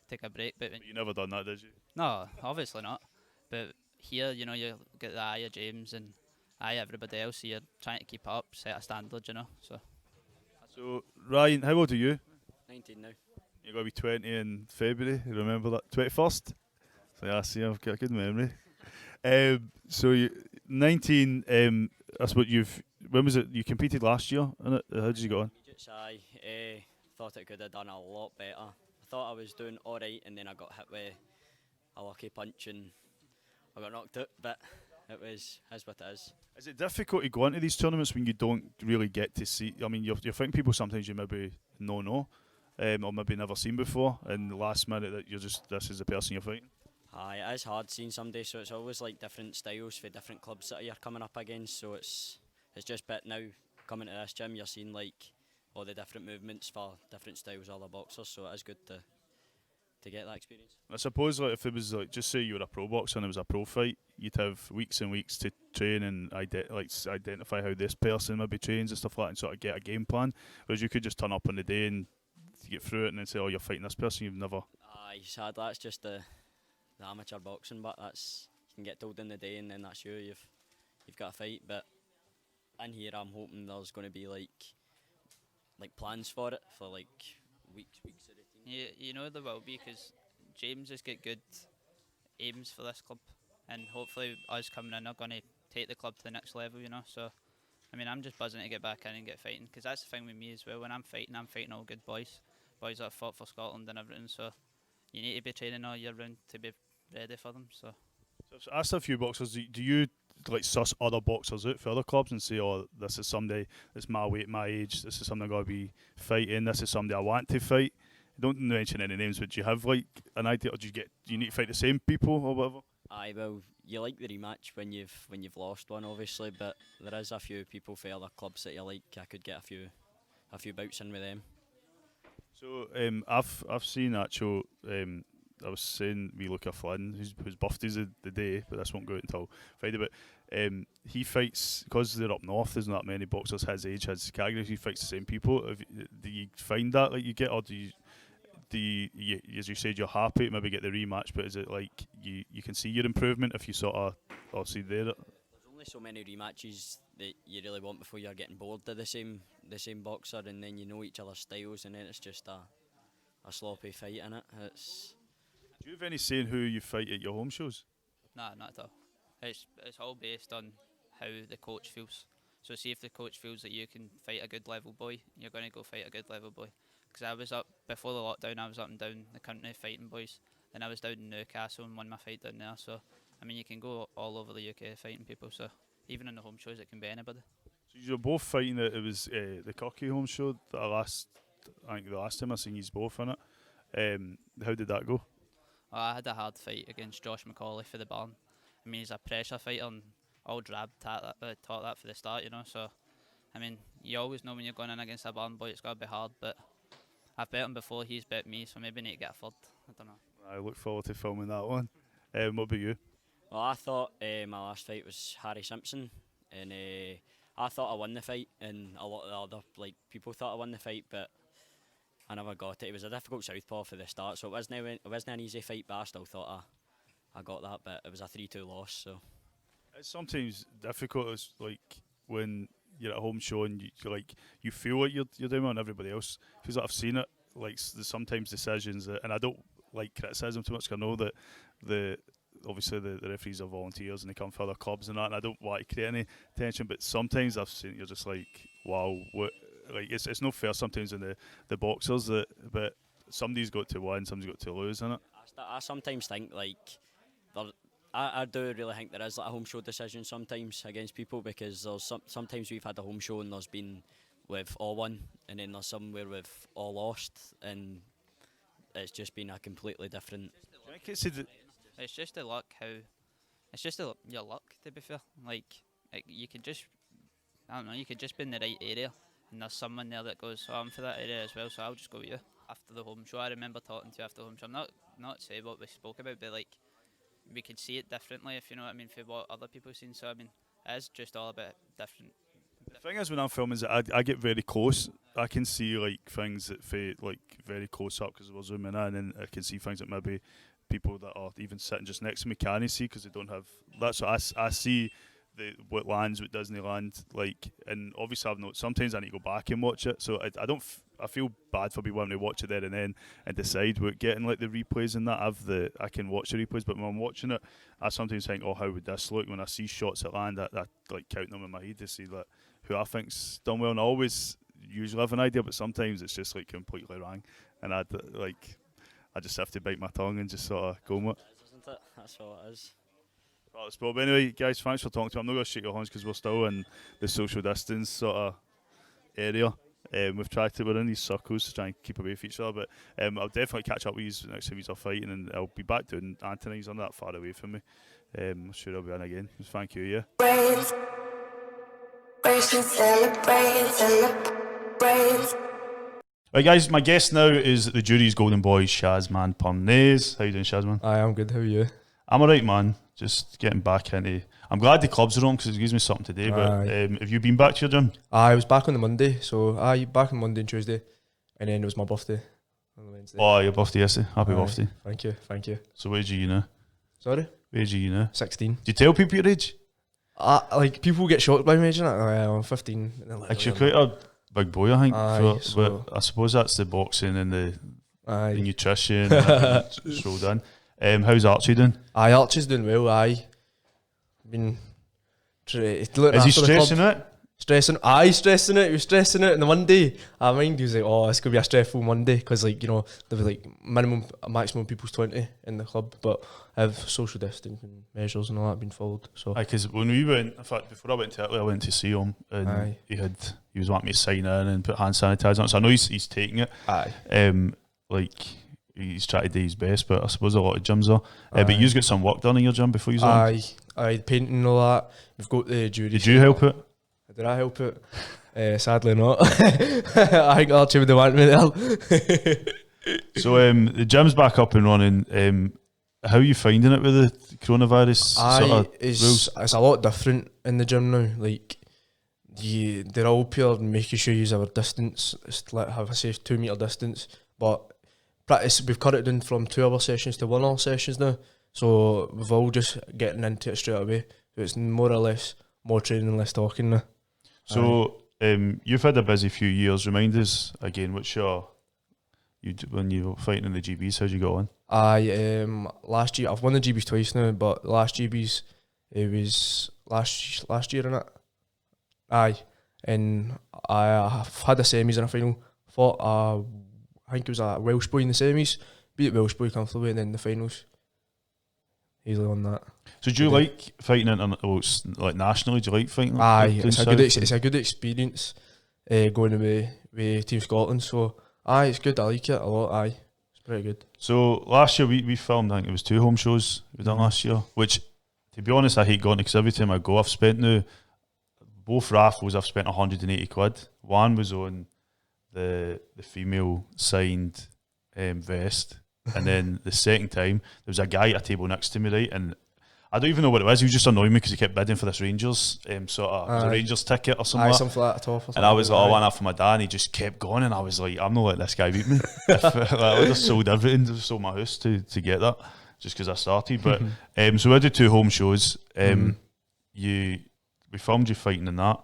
take a break. But You never done that, did you? no, obviously not. But here, you know, you get the eye of James and everybody else. So you're trying to keep up, set a standard, you know. So Ryan, how old are you? 19 now. You're going to be 20 in February. You remember that? 21st? So yeah, see, I've got a good memory. So you 19. That's what when was it? You competed last year, innit? How did you go on? Thought it could have done a lot better. I thought I was doing alright, and then I got hit with a lucky punch and I got knocked out, but it is what it is. Is it difficult to go into these tournaments when you don't really get to see? I mean, you're fighting people sometimes you maybe know, or maybe never seen before, and the last minute that this is the person you're fighting. Aye, it is hard seeing somebody, so it's always like different styles for different clubs that you're coming up against. So it's just bit now coming to this gym, you're seeing like all the different movements for different styles of other boxers. So it is good to get that experience. I suppose, like, if it was like, just say you were a pro boxer and it was a pro fight, you'd have weeks and weeks to train and identify how this person maybe trains and stuff like that, and sort of get a game plan. Whereas you could just turn up on the day and get through it and then say, oh, you're fighting this person you've never. Aye, sad. That's just the amateur boxing, but that's, you can get told in the day and then that's you've got a fight. But in here, I'm hoping there's going to be like plans for it for like weeks of routine. Yeah, you know there will be, because James has got good aims for this club, and hopefully us coming in are going to take the club to the next level, you know. So, I mean, I'm just buzzing to get back in and get fighting, because that's the thing with me as well. When I'm fighting all good boys that have fought for Scotland and everything. So you need to be training all year round to be ready for them. So I've asked a few boxers, do you like suss other boxers out for other clubs and say, oh, this is somebody that's my weight, my age, this is somebody I'm going to be fighting, this is somebody I want to fight? Don't mention any names, but do you have like an idea, or do you need to fight the same people or whatever? Aye, well, you like the rematch when you've lost one, obviously, but there is a few people for other clubs that you like. I could get a few bouts in with them. So I've seen actual. I was saying we look at Flynn, who's buffed the day, but this won't go out until Friday. But he fights, because they're up north. There's not many boxers his age, his category. He fights the same people. Do you find that like you get, or do you, as you said, you're happy to maybe get the rematch, but is it like you can see your improvement if you sort of obviously there? There's only so many rematches that you really want before you're getting bored of the same boxer, and then you know each other's styles, and then it's just a sloppy fight in it. Do you have any say in who you fight at your home shows? nah, not at all. It's all based on how the coach feels. So see if the coach feels that you can fight a good level boy, you're going to go fight a good level boy. Because I was up, before the lockdown, I was up and down the country fighting boys. Then I was down in Newcastle and won my fight down there. So, I mean, you can go all over the UK fighting people. So, even in the home shows, it can be anybody. So you're both fighting it was the Cocky home show that I think the last time I seen you both in it. How did that go? Well, I had a hard fight against Josh McCauley for the barn. I mean, he's a pressure fighter and all drab taught that for the start, you know. So, I mean, you always know when you're going in against a barn boy, it's got to be hard. But I've bet him before, he's bet me, so maybe I need to get a third. I don't know. I look forward to filming that one. What about you? Well, I thought my last fight was Harry Simpson, and I thought I won the fight, and a lot of the other people thought I won the fight, but I never got it. It was a difficult southpaw for the start, so it wasn't an easy fight, but I still thought I got that, but it was a 3-2 loss. So It's sometimes difficult. It's like when you're at a home show and you feel like you're doing well and everybody else feels like I've seen it. Like there's sometimes decisions that, and I don't like criticism too much. 'Cause I know that obviously the referees are volunteers and they come for other clubs and that, and I don't want to create any tension. But sometimes I've seen you're just like, wow, what? Like it's no fair sometimes in the boxers but somebody's got to win, somebody's got to lose, innit? I sometimes think like I do really think there is like a home show decision sometimes against people, because there's sometimes we've had a home show and there's been we've all won, and then there's somewhere we've all lost, and it's just been a completely different. It's just the luck. It's just your luck, to be fair. Like you could just, I don't know, you could just be in the right area, and there's someone there that goes, oh, I'm for that area as well, so I'll just go with you. After the home show, I remember talking to you after the home show. I'm not say what we spoke about, but like we could see it differently, if you know what I mean, for what other people seen. So I mean, it is just all a bit different. The thing is, when I'm filming, is that I get very close. I can see like things that feel like very close up because we're zooming in, and I can see things that maybe people that are even sitting just next to me can't see because they don't have. That's what I see. What lands, what doesn't land, like, and obviously I've not. Sometimes I need to go back and watch it, so I don't. I feel bad for people when they watch it there and then and decide. But getting like the replays and that, I can watch the replays, but when I'm watching it, I sometimes think, oh, how would this look? When I see shots that land, I like count them in my head to see like who I think's done well, and I always usually have an idea, but sometimes it's just like completely wrong, and I just have to bite my tongue and just sort of go with it. Isn't it? That's all it is. Well, it's Bob. Anyway, guys, thanks for talking to me. I'm not going to shake your hands because we're still in the social distance sort of area. We're in these circles to try and keep away from each other, but I'll definitely catch up with you next time he's fighting, and I'll be back doing Anthony. He's not that far away from me. I'm sure I'll be in again. Thank you, yeah. Right, guys, my guest now is the Duries golden boy, Shazman Pomnes. How you doing, Shazman? Aye, I'm good. How are you? I'm alright, man. Just getting back into. I'm glad the clubs are on because it gives me something to do. But have you been back to your gym? I was back on the Monday, so back on Monday and Tuesday, and then it was my birthday on the Wednesday. Oh, your birthday yesterday. Happy birthday. Thank you. So where do you know? Sorry? Where do you know? 16. Do you tell people your age? Like people get shocked by me age, I'm 15. Like you're quite a big boy, I think. Aye, but I suppose that's the boxing and the nutrition and rolled in. How's Archie doing? Archie's doing well. Been is he stressing it? Stressing it. He was stressing it on the Monday. I mind he was like, oh, it's gonna be a stressful Monday because like, you know, there was like maximum people's 20 in the club, but have social distancing measures and all that been followed. So because when we went, in fact, before I went to Italy, I went to see him, and he was wanting me to sign in and put hand sanitizer on. So I know he's taking it. Like he's trying to do his best, but I suppose a lot of gyms are. But you've got some work done in your gym before you on. Painting and all that. We've got the Duries. Did you help it? Did I help it? Sadly not. I think Archie would have wanted me there. So the gym's back up and running. How are you finding it with the coronavirus sort of rules? It's a lot different in the gym now. Like they're all pure making sure you have a distance. It's like have a safe 2 metre distance. But practice, we've cut it down from 2 hour sessions to 1 hour sessions now. So we've all just getting into it straight away. So it's more or less more training, less talking now. So you've had a busy few years. Remind us again, what's when you were fighting in the GBs, how'd you go on? Last year I've won the GBs twice now, but last GBs it was last year, innit? And I've had a semis and a final. Fought I think it was a Welsh boy in the semis. Beat the Welsh boy comfortably, and then the finals. Easily on that. So do you like fighting like nationally? Do you like fighting? It's a good experience going away with Team Scotland. So it's good. I like it a lot. It's pretty good. So last year we filmed. I think it was 2 home shows we done last year. Which, to be honest, I hate going because every time I go, I've spent now both raffles. I've spent 180 quid. One was on the female signed vest. And then the second time, there was a guy at a table next to me, right? And I don't even know what it was. He was just annoying me because he kept bidding for this Rangers it was a Rangers ticket or something. Something like that at top. And I was like, I went after my dad, and he just kept going. And I was like, I'm not letting this guy beat me. I would have sold everything, sold my house to get that. just because I started. But so I did 2 home shows. We filmed you fighting in that.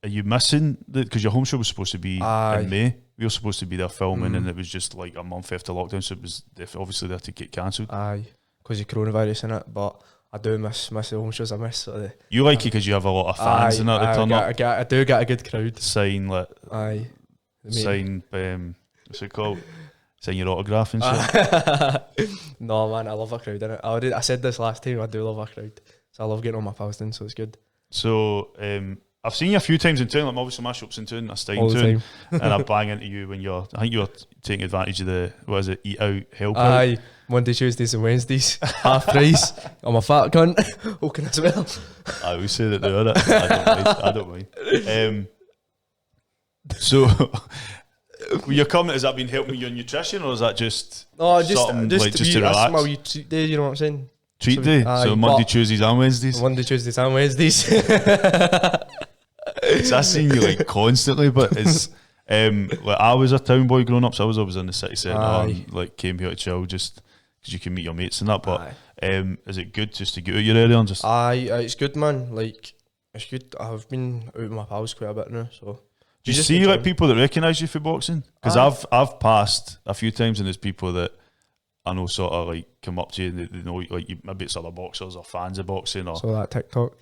Are you missing because your home show was supposed to be in May? We were supposed to be there filming, and it was just like a month after lockdown, so it was obviously there to get cancelled. Aye, because of coronavirus in it. But I do miss the home shows. I miss sort of you like it because you have a lot of fans in it that turn up. I do get a good crowd. Sign what's it called? Sign your autograph and shit. No man, I love a crowd in it. I said this last time. I do love a crowd, so I love getting all my pals in. So it's good. So I've seen you a few times in town. Like obviously my shop's in town, I stay in town, and I bang into you when I think you're taking advantage of the eat out, help out. Aye, Monday, Tuesdays and Wednesdays, half price. I'm a fat cunt. Oaken as well. I always say that they are it. I don't mind. So when you're coming, has that been helping your nutrition, or is that just just to relax? My wee treat day, you know what I'm saying? Treat day. So Monday, Tuesdays and Wednesdays. Monday, Tuesdays and Wednesdays. So I've seen you like constantly, but it's like I was a town boy growing up, so I was always in the city centre and like came here to chill just because you can meet your mates and that. But is it good just to get out your area and just? It's good, man. Like it's good. I've been out with my pals quite a bit now, so. Do you see like people that recognise you for boxing? Because I've passed a few times and there's people that I know sort of like come up to you and they know like maybe it's other boxers or fans of boxing or. So that TikTok.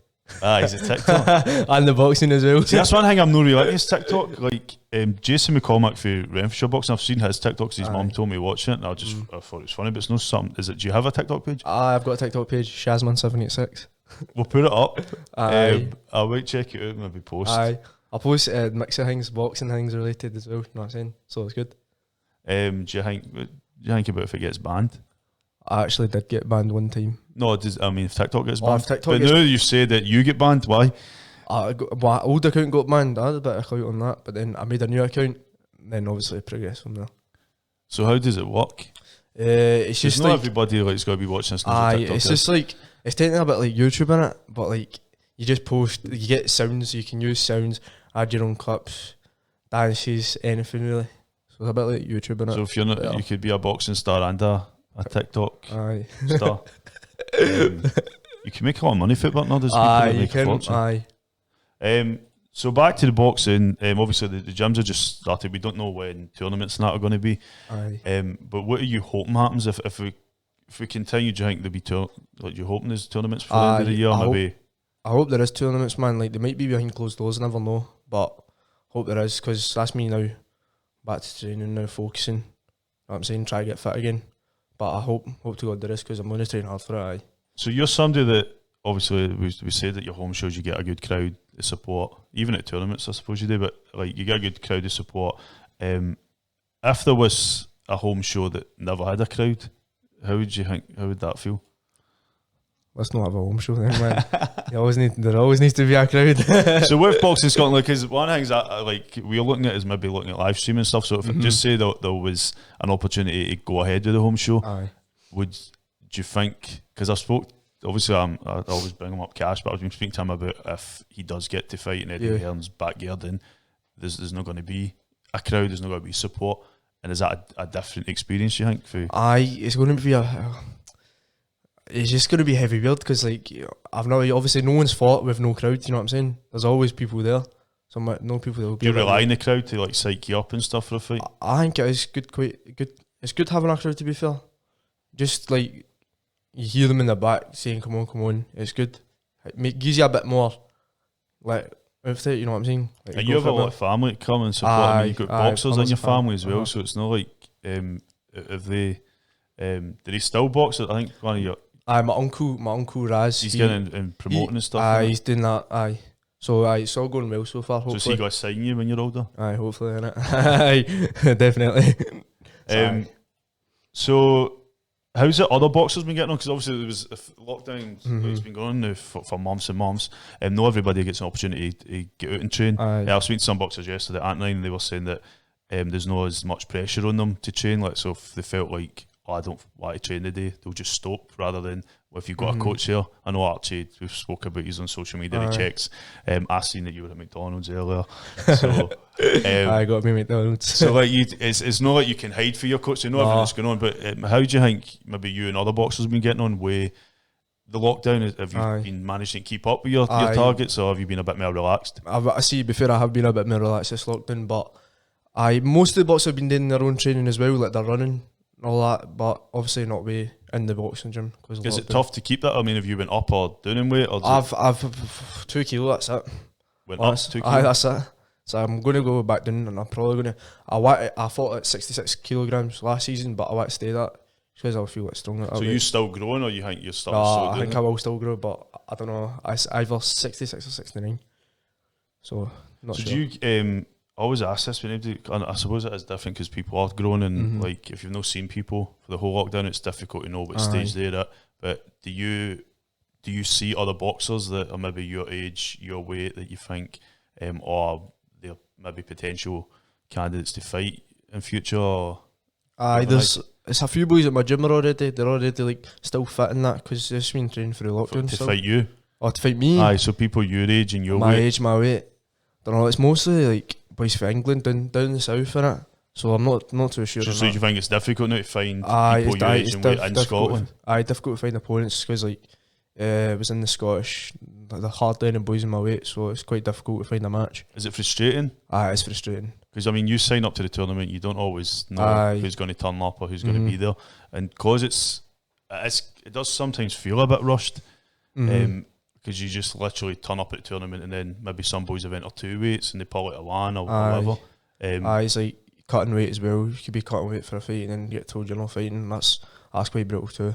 He's a TikTok. And the boxing as well. See, that's one thing I'm not really like is TikTok. Like Jason McCormack for Renfrewshire Boxing, I've seen his TikToks because his mum told me to watch it and I thought it was funny, but it's not something. Do you have a TikTok page? I've got a TikTok page, Shazman 786. We'll put it up. I might check it out and maybe post. I'll post mix of things, boxing things related as well, you know what I'm saying? So it's good. Do you think about if it gets banned? I actually did get banned one time. No, if TikTok gets banned. If TikTok but now you say that you get banned, why? My old account got banned. I had a bit of clout on that, but then I made a new account, and then obviously progress from there. So how does it work? It's just not like everybody like's got to be watching this. It's just like it's technically a bit like YouTube in it, but like you just post, you get sounds, you can use sounds, add your own clips, dances, anything really. So it's a bit like YouTube in it. So if you're not, you could be a boxing star and a TikTok star. You can make a lot of money for it, but not there's people that make a fortune. So back to the boxing. Obviously the gyms are just started. We don't know when tournaments and that are going to be. But what are you hoping happens if we continue? Do you think there'll be like you hoping there's tournaments for the end of the year? Maybe. I hope there is tournaments, man. Like they might be behind closed doors. I never know, but hope there is because that's me now. Back to training now, focusing. You know what I'm saying, try to get fit again. But I hope to God there is because I'm going to train hard for it. So you're somebody that obviously we said that your home shows you get a good crowd of support, even at tournaments I suppose you do, but like you get a good crowd of support. If there was a home show that never had a crowd, how would that feel? Let's not have a home show then, man. There always needs to be a crowd. So with Boxing Scotland, because one of the things that like we're looking at is maybe looking at live streaming and stuff. So if just say that there was an opportunity to go ahead with the home show, do you think? Because obviously I always bring him up Cash, but I've been speaking to him about if he does get to fight in Eddie Hearn's backyard, then there's not going to be a crowd, there's not going to be support, and is that a different experience? You think? It's going to be it's just going to be heavy build because like obviously no one's fought with no crowd. You know what I'm saying? There's always people there. So no people that will be. You rely on the crowd to like psych you up and stuff for a fight. I think it is quite good. It's good having a crowd, to be fair. Just like you hear them in the back saying, "Come on!" It's good. It gives you a bit more like with it. You know what I'm saying? Like, and you have a lot of family that come and support. You've got boxers in your family as well, so it's not like if they do they still box? I think one of your. My uncle Raz. He's getting and promoting and stuff. He's doing that. So it's all going well so far. Hopefully. So is he going to sign you when you're older? Hopefully, innit? Definitely. So how's it other boxers been getting on? Because obviously there was lockdown. It's been going on now for months and months. Not everybody gets an opportunity to get out and train. I was speaking to some boxers yesterday at Antonine, and they were saying that there's not as much pressure on them to train. Like, so if they felt like oh, I don't want to train today, they'll just stop, rather than if you've got a coach here. I know Archie, we've spoke about you on social media, he checks. I seen that you were at McDonald's earlier, so I got me McDonald's. so like it's not like you can hide for your coach, you know everything that's going on. But how do you think maybe you and other boxers have been getting on with the lockdown? Have you been managing to keep up with your targets, or have you been a bit more relaxed? I see, before I have been a bit more relaxed this lockdown, but most of the boxers have been doing their own training as well, like they're running and all that, but obviously not way in the boxing gym. Is it tough to keep that? I mean, have you went up or down in weight? Or I've 2 kilo, that's it. Went up 2 kilo? That's it. So I'm going to go back down, and I'm probably going to... I fought at 66 kilograms last season, but I want to stay that because I feel like stronger. So you still growing, or you think you're still I think I will still grow, but I don't know. Either 66 or 69. So, not sure. Do you... I always ask this, and I suppose it is different because people are growing, and like if you've not seen people for the whole lockdown, it's difficult to know what stage they're at. But do you see other boxers that are maybe your age, your weight, that you think or they're maybe potential candidates to fight in future? Or it's a few boys at my gym are already. They're already like still fit in that because they've been training for the lockdown. To fight you? Or to fight me? Aye, so people your age and your my weight. Age, my weight. Don't know. It's mostly like boys for England down the south in it. So I'm not too sure. So do you think it's difficult now to find people your age and weight in Scotland? Difficult to find opponents because like it was in the Scottish, the hard lining boys in my weight, so it's quite difficult to find a match. Is it frustrating? It's frustrating. Because I mean, you sign up to the tournament, you don't always know who's going to turn up or who's going to be there, and because it does sometimes feel a bit rushed. Because you just literally turn up at the tournament, and then maybe some boys have entered 2 weights and they pull it at 1 or whatever. It's like cutting weight as well. You could be cutting weight for a fight and then get told you're not fighting. That's quite brutal too.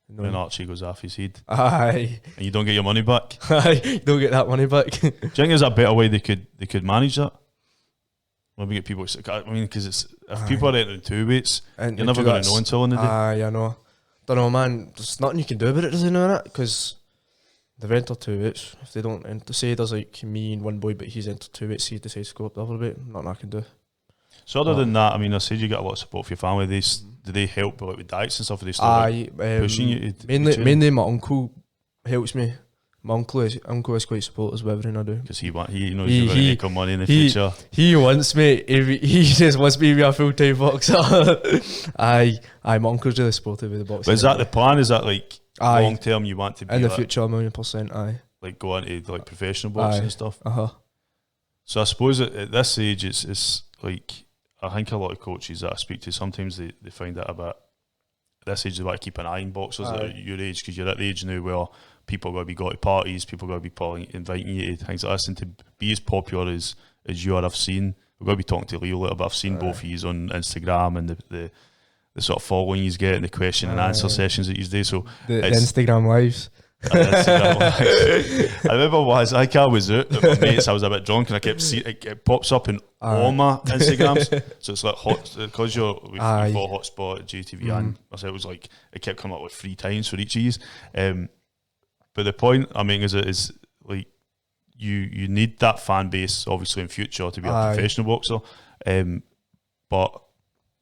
You know? And Archie goes off his head. And you don't get your money back. You don't get that money back. Do you think there's a better way they could manage that? Maybe get people. I mean, because if people are entering 2 weights, and you're never going to know until in the day. I know. Don't know, man. There's nothing you can do about it, doesn't know that? Because they've entered 2 weights. If they don't say there's like me and one boy, but he's entered 2 weights, he decides to go up the other weight, nothing I can do. So other than that, I mean, I said you get a lot of support for your family. Do they help with diets and stuff? Are they still pushing you? Mainly my uncle helps me. My uncle is quite supportive of everything I do. Because he knows you're going to make money in the future. He wants me. He just wants me to be a full-time boxer. My uncle's really supportive of the boxing. But is that the plan? Is that like long term you want to be in the future? 1,000,000%. Aye. Like go into like professional boxing and stuff. So I suppose at this age, it's like I think a lot of coaches that I speak to sometimes they find that a bit. At this age, they want to keep an eye on boxers that are your age because you're at the age now where people are going to be going to parties, people are going to be inviting you to things like this, and to be as popular as you are. I've seen, we're going to be talking to Leo later, but I've seen both of you on Instagram and the sort of following you get and the question and answer sessions that you do. So the Instagram lives. I remember I think I was out with my mates, I was a bit drunk and I kept seeing it pops up in all my Instagrams. So it's like hot because you're for hotspot at JATVRAW and I said it was like it kept coming up like 3 times for each of these. But the point I mean is like you need that fan base obviously in future to be a professional boxer, but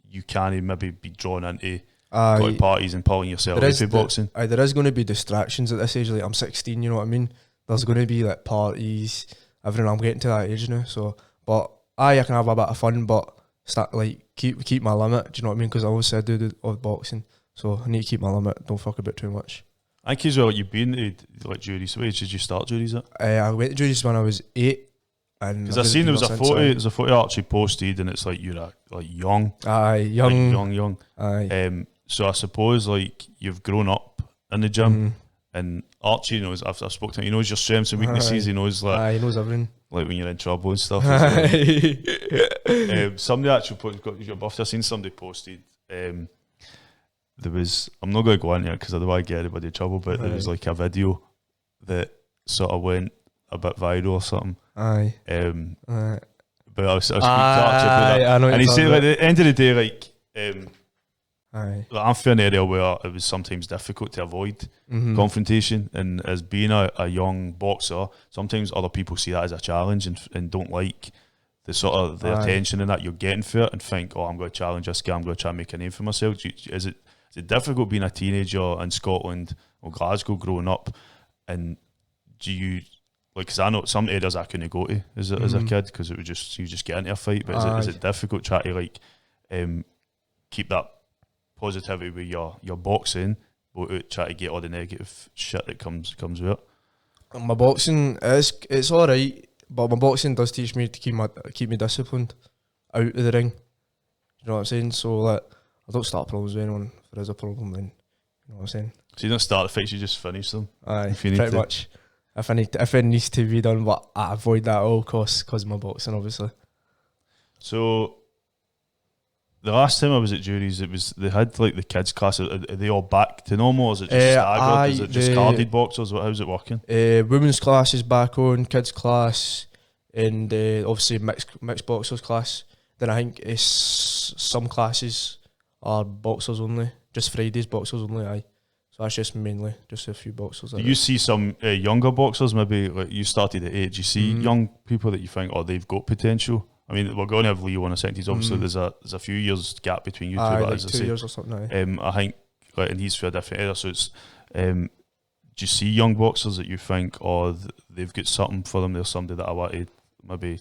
you can't maybe be drawn into going to parties and pulling yourself into boxing. There is going to be distractions at this age. Like I'm 16, you know what I mean? There's going to be like parties, everything. I'm getting to that age now, so but I can have a bit of fun, but start like keep my limit. Do you know what I mean? Because I always said I do the boxing, so I need to keep my limit. Don't fuck about too much. I think as well, you've been to like Duries. What age did you start Duries at? I went to Duries when I was 8. Because I seen there was a photo. There's a photo Archie posted, and it's like you're like young. Young. So I suppose like you've grown up in the gym, and Archie knows. I've spoken to him. He knows your strengths and weaknesses. He knows like he knows everything. Like when you're in trouble and stuff. Somebody actually got your birthday. I seen somebody posted. There was. I'm not going to go into it because I don't want to get anybody in trouble. But there was like a video that sort of went a bit viral or something. But I was speaking to Archie about that, and he said like at the end of the day, like. I'm from an area where it was sometimes difficult to avoid confrontation, and as being a young boxer, sometimes other people see that as a challenge and don't like the sort of the attention and that you're getting for it, and think, oh, I'm going to challenge this guy, I'm going to try and make a name for myself. Is Is it difficult being a teenager in Scotland or Glasgow growing up? And do you, like, because I know some areas I couldn't go to as a kid because it would just, you just get into a fight. But is it difficult trying to like keep that positivity with your boxing, but try to get all the negative shit that comes with it? My boxing it's alright, but my boxing does teach me to keep me disciplined out of the ring. You know what I'm saying? So like, I don't start problems with anyone. If there is a problem, then you know what I'm saying. So you don't start the fights, you just finish them. Aye, if you need pretty much. If it needs to be done, but I avoid that at all costs because of my boxing, obviously. So the last time I was at Duries, they had like the kids class. Are they all back to normal? Or is it just staggered? Is it just carded boxers? How's it working? Women's class is back on, kids class, and obviously mixed boxers class. Then I think some classes are boxers only. Just Fridays boxers only. Aye. So that's just mainly just a few boxers. Do you see some younger boxers? Maybe like you started at 8. Do you see young people that you think, oh, they've got potential? I mean, we're going to have Leo in a second. He's obviously there's a few years gap between you two. But like as 2 years or something. I think, like, and he's for a different area. So it's, do you see young boxers that you think, oh, they've got something for them? There's somebody that I want to maybe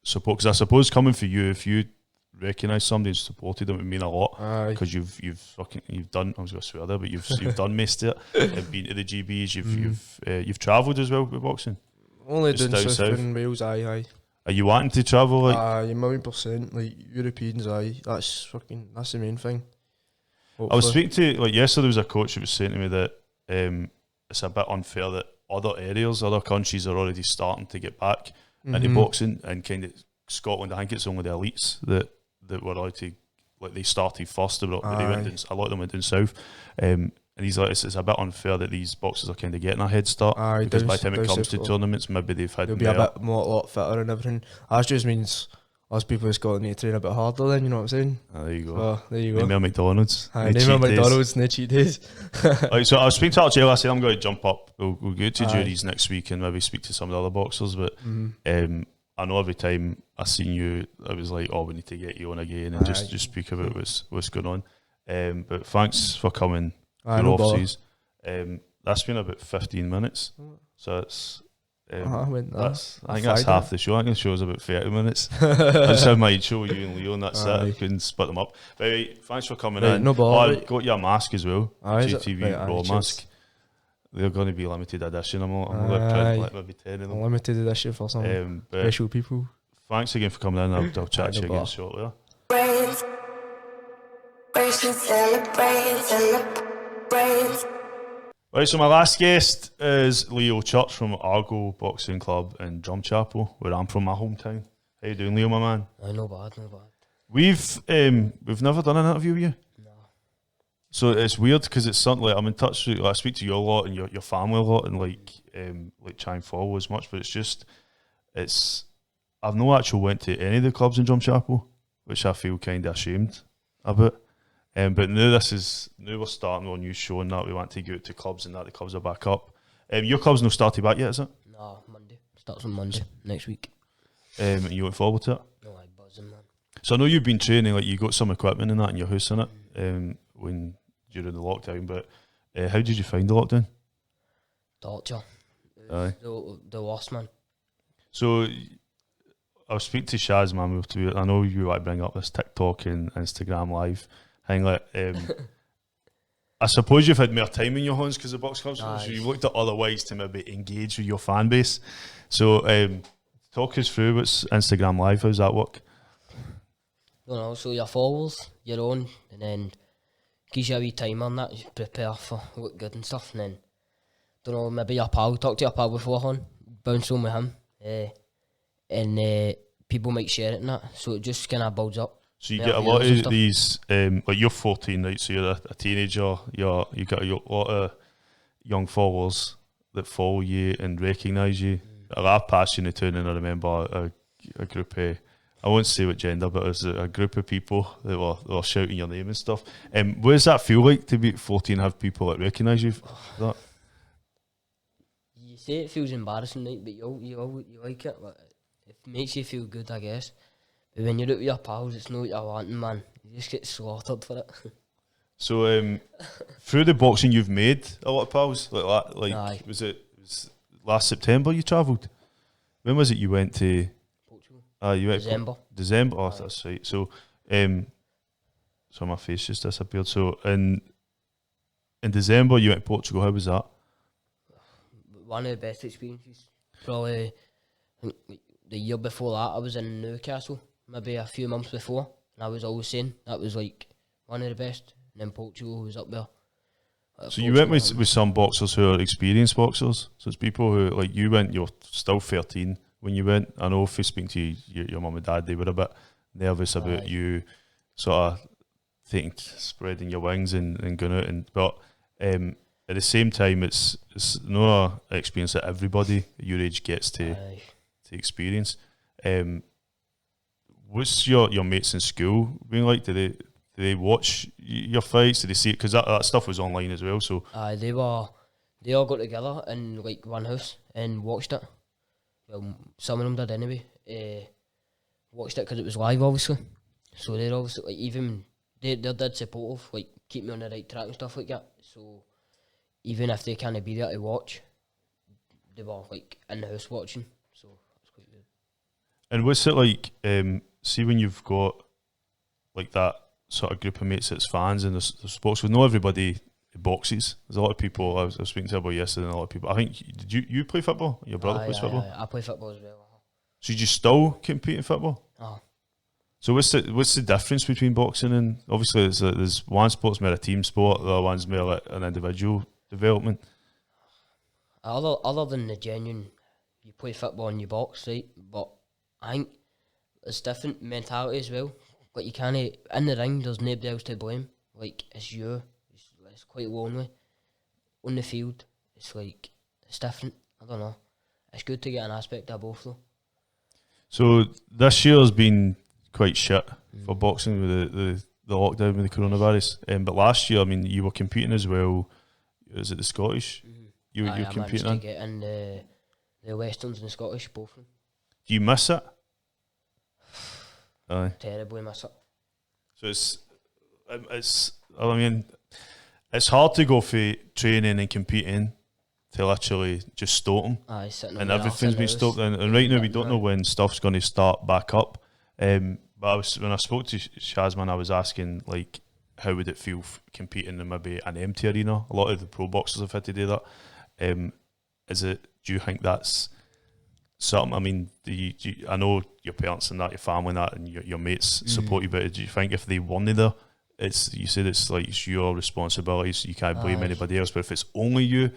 support. Because I suppose coming for you, if you recognise somebody and supported them, it would mean a lot. Because you've done. I was going to swear there, but you've done most of it. You've been to the GBs. You've travelled as well with boxing. Only doing South in Wales. Aye. Are you wanting to travel? Like, a million%. Like Europeans, aye. That's the main thing. Hopefully. I was speaking to, like, yesterday there was a coach who was saying to me that it's a bit unfair that other countries are already starting to get back into boxing, and kind of Scotland, I think it's only the elites that were allowed to, like, they started first, but they went down, a lot of them went down south. And he's like, it's a bit unfair that these boxers are kind of getting a head start, because by the time it comes to tournaments, maybe they've had they'll be a lot fitter and everything. That just means us people in Scotland need to train a bit harder then, you know what I'm saying? There you go. So, there you go. Name McDonald's. Name McDonald's, no cheat days. Right, so I was speaking to Archie, I said I'm going to jump up. We'll go to Duries next week and maybe speak to some of the other boxers, but I know every time I seen you, I was like, oh, we need to get you on again and just speak about what's going on. But thanks for coming. No that's been about 15 minutes, so it's I think that's Friday. half the show. I think the show's about 30 minutes. That's how I might show you and Leo, and that's it. You can split them up. But anyway, thanks for coming in. No bother. I got your mask as well, JATVRAW mask. They're going to be limited edition. I'm going to print like maybe 10 of them. Limited edition for some special people. Thanks again for coming in. I'll chat to you again shortly. Right, so my last guest is Leo Church from Argo Boxing Club in Drumchapel, where I'm from, my hometown. How you doing, Leo, my man? No bad. We've never done an interview with you. No. So it's weird because it's something like I'm in touch with. Like, I speak to you a lot and your family a lot, and like try and follow as much. But I've no actually went to any of the clubs in Drumchapel, which I feel kind of ashamed about. But now we're starting on new show and that we want to go out to clubs and that the clubs are back up. Your club's not started back yet, is it? No, Monday. Starts on Monday next week. And you look forward to it? No, I'm buzzing, man. So I know you've been training, like you got some equipment and that in your house, in it, when during the lockdown. But how did you find the lockdown? Torture. Aye. The worst, man. So I was speaking to Shazman. I know you like bring up this TikTok and Instagram live. I suppose you've had more time in your hands because of box clubs, so you've looked at other ways to maybe engage with your fan base. So talk us through what's Instagram Live, how's that work? Don't know, so your followers, your own, and then gives you a wee time on that, you prepare for look good and stuff, and then, don't know, maybe your pal, talk to your pal beforehand, bounce on with him, and people might share it and that, so it just kind of builds up. So you get a lot of these, like you're 14, right? So you're a teenager. You got a lot of young followers that follow you and recognise you. I've passed you in the town and I remember a group of, I won't say what gender, but it was a group of people that were shouting your name and stuff. What does that feel like to be 14 and have people that recognise you for that? You say it feels embarrassing, right? But you like it. But it makes you feel good, I guess. But when you're out with your pals, it's not what you're wanting, man. You just get slaughtered for it. So through the boxing, you've made a lot of pals. Aye. Was last September you travelled? When was it you went to? Portugal. You went December. December. Oh, Aye. that's right. So my face just disappeared. So in December you went to Portugal. How was that? One of the best experiences. Probably the year before that, I was in Newcastle, maybe a few months before, and I was always saying that was like one of the best. And then Portugal was up there. So you went with some boxers who are experienced boxers. So it's people who, like you went, you're still 13 when you went. I know if you speak to your mum and dad, they were a bit nervous about you sort of spreading your wings and going out. But at the same time, it's not an experience that everybody at your age gets to experience. What's your mates in school been like? Do they watch your fights? Did they see it? Because that stuff was online as well. So they all got together in like one house and watched it. Well, some of them did anyway. Watched it because it was live, obviously. So they're obviously like even they're dead supportive, like keep me on the right track and stuff like that. So even if they can't be there to watch, they were like in the house watching. So it's quite good. And what's it like? See when you've got like that sort of group of mates that's fans and there's sports. We know everybody boxes. There's a lot of people I was speaking to about yesterday, and a lot of people. I think did you play football? Your brother plays football. Aye, I play football as well. So you still compete in football? Oh. So what's the difference between boxing and obviously there's one sport's more a team sport, the other one's more like an individual development. Other than the genuine, you play football and you box, right? But I think it's different mentality as well. Like you can't in the ring. There's nobody else to blame. Like it's you. It's quite lonely. On the field, it's like it's different. I don't know. It's good to get an aspect of both though. So this year's been quite shit for boxing with the lockdown with the coronavirus. But last year, I mean, you were competing as well. Is it the Scottish? You were competing in? To get in the Westerns and the Scottish, both of them. Do you miss it? Aye. Terribly miss it. So I mean, it's hard to go for training and competing to literally just stop them. Aye, sitting and everything's been stopped. And right now we don't know when stuff's going to start back up. But when I spoke to Shazman, I was asking like, how would it feel competing in maybe an empty arena? A lot of the pro boxers have had to do that. Do you think that's something? I mean, I know your parents and that, your family and that, and your mates support you, but do you think if they weren't there, you said it's your responsibility, so you can't blame anybody else, but if it's only you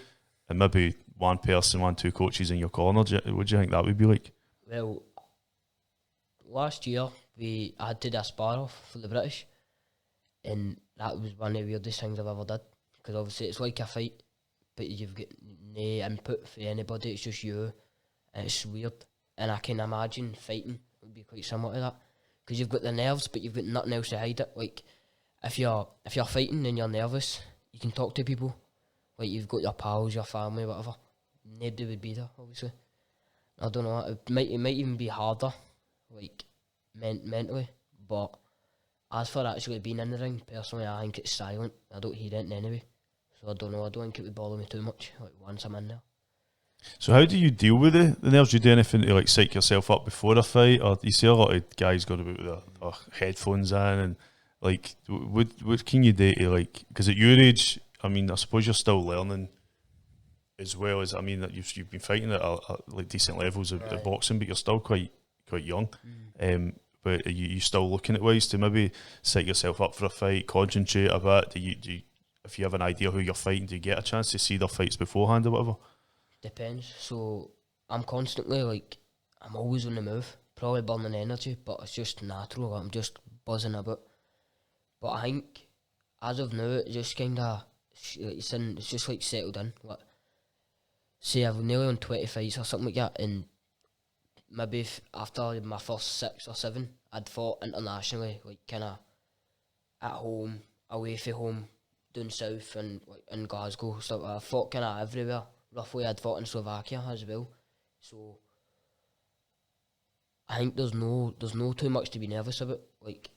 and maybe one person, two coaches in your corner, what do you think that would be like? Well, last year I had to do a spar off for the British, and that was one of the weirdest things I've ever did, because obviously it's like a fight, but you've got no input for anybody, it's just you, and it's weird. And I can imagine fighting would be quite similar to that, because you've got the nerves, but you've got nothing else to hide it. Like if you're fighting and you're nervous, you can talk to people, like you've got your pals, your family, whatever. Nobody would be there, obviously. I don't know, it might even be harder, like mentally, but as for actually being in the ring, personally I think it's silent. I don't hear it anyway, so I don't know, I don't think it would bother me too much, like once I'm in there. So how do you deal with the nerves? Do you do anything to like psych yourself up before a fight, or you see a lot of guys going about with their headphones in, and like what can you do to like, because at your age, I mean, I suppose you're still learning as well as, I mean, that you've been fighting at like decent levels of boxing, but you're still quite young. But are you still looking at ways to maybe set yourself up for a fight, concentrate a bit? Do you if you have an idea who you're fighting, do you get a chance to see their fights beforehand or whatever? Depends. So I'm constantly like, I'm always on the move, probably burning energy, but it's just natural. I'm just buzzing a bit. But I think as of now, it's just kind of it's just like settled in. Like, say I've nearly on 20 fights or something like that, and maybe after my first 6 or 7, I'd fought internationally, like kind of at home, away from home, down south and like in Glasgow, stuff. I fought kind of everywhere. Roughly, I'd fought in Slovakia as well. So I think there's no too much to be nervous about. Like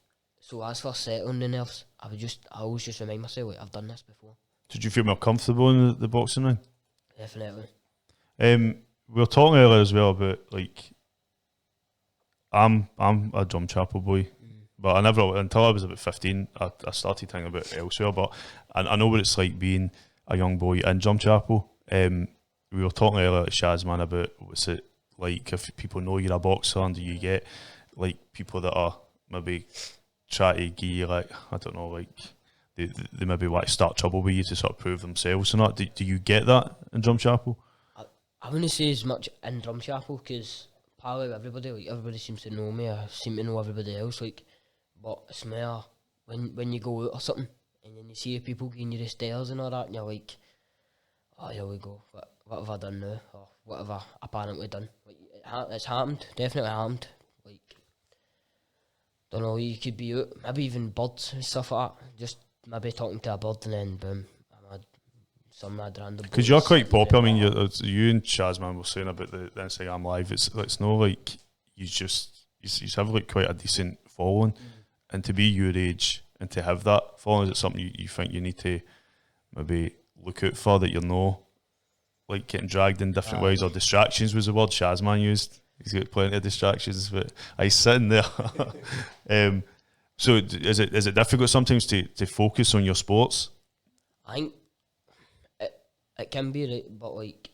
So as for settling the nerves, I always just remind myself, like, I've done this before. Did you feel more comfortable in the boxing ring? Definitely. We were talking earlier as well about, like, I'm a Drumchapel boy, but I never, until I was about 15, I started thinking about elsewhere. But I know what it's like being a young boy in Drumchapel. We were talking earlier at Shazman about what's it like if people know you're a boxer, and do you get like people that are maybe try to give you, like, I don't know, like they maybe want to start trouble with you to sort of prove themselves and that. Do you get that in Drumchapel? I wouldn't say as much in Drumchapel because probably everybody seems to know me. I seem to know everybody else. Like, but it's more when you go out or something and then you see people giving you the stares and all that, and you're like, oh, here we go. What have I done now? Or what have I apparently done? Like, it's happened. Definitely happened. Like, don't know. You could be out, maybe even birds and stuff like that. Just maybe talking to a bird and then boom, some mad random. Because you're quite popular. I mean, you and Shazman were saying about the Instagram live. It's not like you have like quite a decent following, and to be your age and to have that following, is it something you think you need to maybe look out for, that you're not like getting dragged in different ways, or distractions was the word Shazman used. He's got plenty of distractions, but he's sitting there. So is it difficult sometimes to focus on your sports? I think it can be, right, but like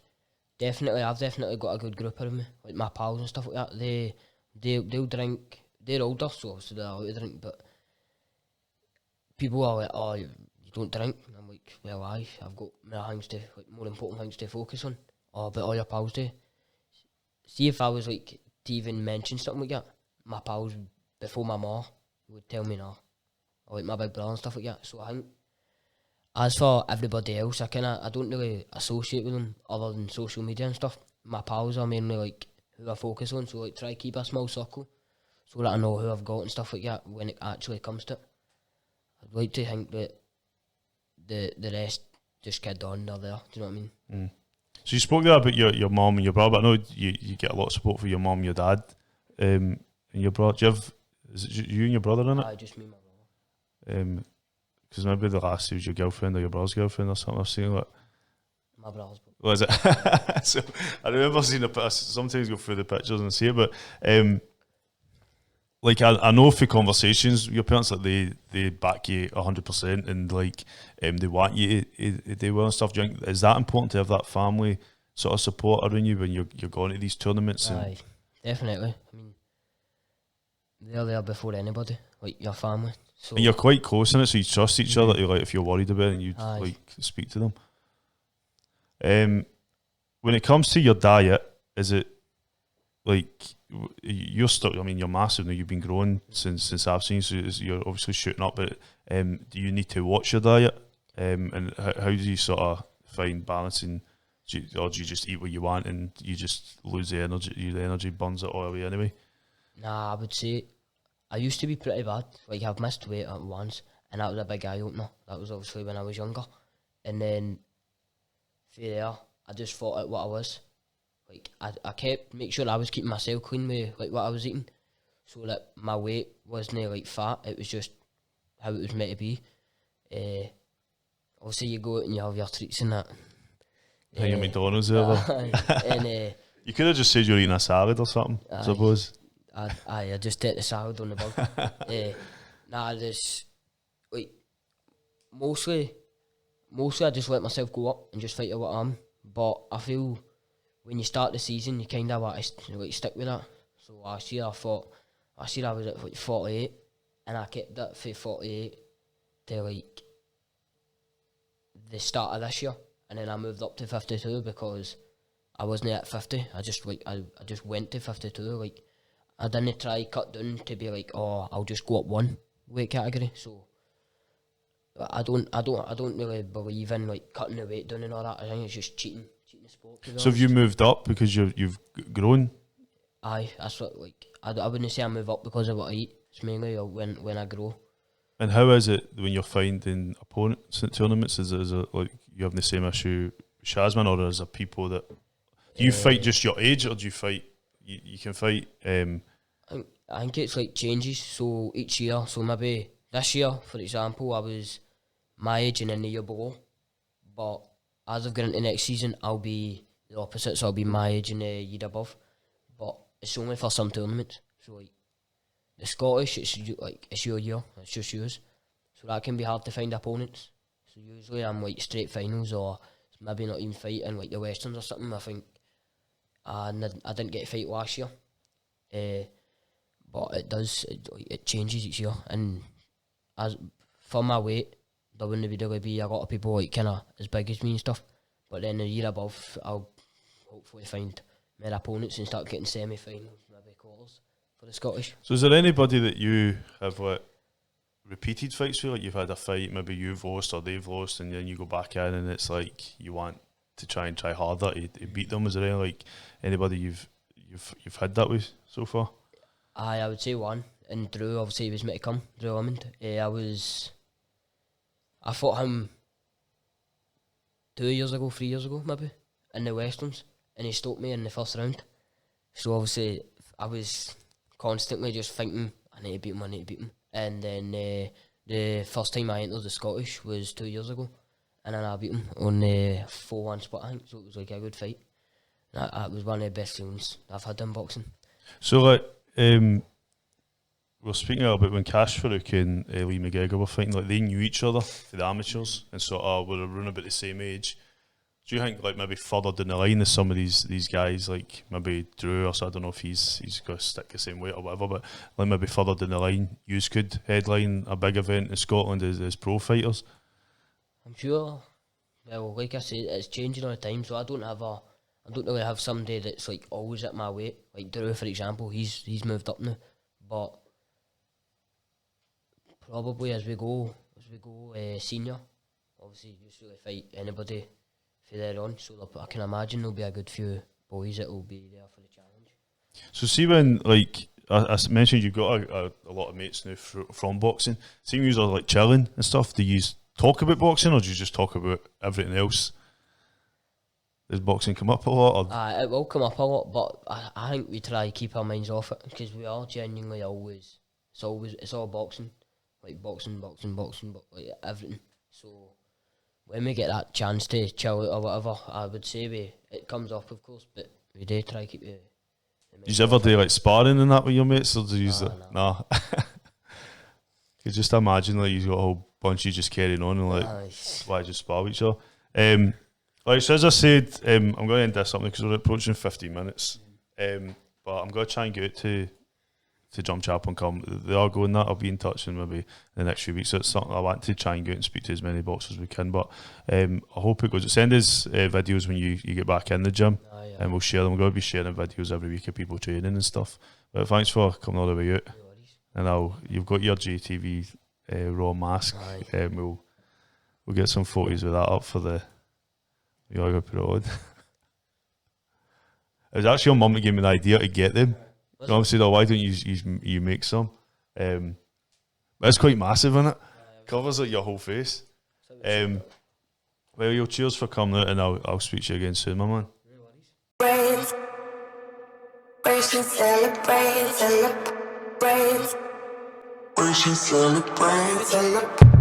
I've definitely got a good group of me, like my pals and stuff like that. They'll drink. They're older, so obviously they're allowed to drink. But people are like, "Oh, you don't drink." And I'm like, "Well, I've got more important things to focus on." Oh, but all your pals do. See, if I was like to even mention something like that, my pals before my ma would tell me no, or like my big brother and stuff like that. So I think, as for everybody else, I don't really associate with them other than social media and stuff. My pals are mainly like who I focus on, so like try to keep a small circle so that I know who I've got and stuff like that when it actually comes to it. I'd like to think that the rest just kid on, they're there. Do you know what I mean? So you spoke there about your mum and your brother, but I know you get a lot of support for your mum, your dad, and your brother. Do you have, is it you and your brother in it? Just me and my brother. Because maybe the last was your girlfriend or your brother's girlfriend or something. I've seen like. My brother's. What is it? So I remember seeing sometimes go through the pictures and see it, but like I know for conversations, your parents, like they back you 100%, and like they want you to do well and stuff. Do you think, is that important to have that family sort of support around you when you're going to these tournaments? Aye, definitely. I mean, they're there before anybody, like your family. So and you're quite close in it, so you trust each other. Like if you're worried about it, and you like speak to them. When it comes to your diet, is it like you're stuck? I mean, you're massive now. You've been growing since I've seen you, so you're obviously shooting up. But do you need to watch your diet? And how do you sort of find balancing? Or do you just eat what you want and you just lose the energy? The energy burns it all away anyway. Nah, I would say I used to be pretty bad. Like, I've missed weight at once, and that was a big eye opener. That was obviously when I was younger, and then from there, I just thought out what I was. Like, I kept make sure I was keeping myself clean with like what I was eating, so that my weight wasn't like fat. It was just how it was meant to be. Obviously, you go out and you have your treats and that. Like your McDonald's over. And you could have just said you're eating a salad or something. I suppose. I just ate the salad on the bug. Nah, just like mostly I just let myself go up and just fight at what I am. But I feel when you start the season, you kind of want to like stick with that. So last year I was at like 48, and I kept that for 48 to like the start of this year, and then I moved up to 52 because I wasn't at 50. I just went to 52. Like, I didn't try cut down to be like, oh, I'll just go up one weight category. So I don't really believe in like cutting the weight down and all that. I think it's just cheating the sport. So have you moved up because you've grown? Aye, that's what, like, I wouldn't say I move up because of what I eat. It's mainly when I grow. And how is it when you're finding opponents at tournaments? Is it like you have the same issue with Shazman, or is there people that do you fight just your age, or do you fight? You can fight. I think it's like changes. So each year, so maybe this year, for example, I was my age and then the year below. But as I've got into next season, I'll be the opposite. So I'll be my age and the year above. But it's only for some tournaments. So like the Scottish, it's your year. It's just yours. So that can be hard to find opponents. So usually I'm like straight finals or maybe not even fighting like the Westerns or something. I think I didn't get a fight last year. But it changes each year, and as for my weight, there wouldn't really be a lot of people like kind of as big as me and stuff. But then the year above, I'll hopefully find more opponents and start getting semi-finals, maybe quarters for the Scottish. So is there anybody that you have like repeated fights with? Like you've had a fight, maybe you've lost or they've lost, and then you go back in and it's like you want to try harder to beat them. Is there any like anybody you've had that with so far? I would say one, and Drew obviously was meant to come, Drew Lemond. I fought him 2 years ago, 3 years ago maybe, in the Westerns, and he stopped me in the first round. So obviously I was constantly just thinking, I need to beat him. And then the first time I entered the Scottish was 2 years ago, and then I beat him on the 4-1 split, I think, so it was like a good fight. That was one of the best feelings I've had in boxing. So like, we're speaking a little bit when Cash Farouk and Lee McGregor were fighting, like they knew each other for the amateurs and sort of were around about the same age. Do you think like maybe further down the line as some of these guys, like maybe Drew or so, I don't know if he's going to stick the same weight or whatever, but like maybe further down the line, you could headline a big event in Scotland as pro fighters? I'm sure. Well, like I said, it's changing all the time, so I don't really have somebody that's like always at my weight. Like Drew, for example, he's moved up now, but probably as we go senior, obviously you still fight anybody for there on. So I can imagine there'll be a good few boys that will be there for the challenge. So see when like I mentioned, you've got a lot of mates now from boxing. See when you are like chilling and stuff. Do you talk about boxing or do you just talk about everything else? Does boxing come up a lot? Or? It will come up a lot, but I think we try to keep our minds off it because we are genuinely always. It's all boxing, like boxing, like everything. So when we get that chance to chill out or whatever, I would say it comes up, of course, but we do try to keep it. Do you ever do like sparring and that with your mates, or do you nah? You just imagine like you've got a whole bunch of you just carrying on and like why just spar with each other. Like so as I said, I'm going to end this something because we're approaching 15 minutes. But I'm going to try and get out to Jump Chapel and come. The Argo and that, I'll be in touch in maybe the next few weeks. So it's something I want to try and go out and speak to as many boxers as we can. But I hope it goes. Send us videos when you get back in the gym, and we'll share them. We're going to be sharing videos every week of people training and stuff. But thanks for coming all the way out. And you've got your JATV Raw mask. We'll get some photos with that up for the Argo put it on. It was actually your mum that gave me the idea to get them. Mum said, "Oh, why don't you make some?" But it's quite massive, isn't it? Covers like your whole face. Well, cheers for coming out, and I'll speak to you again soon, my man. Celebrate.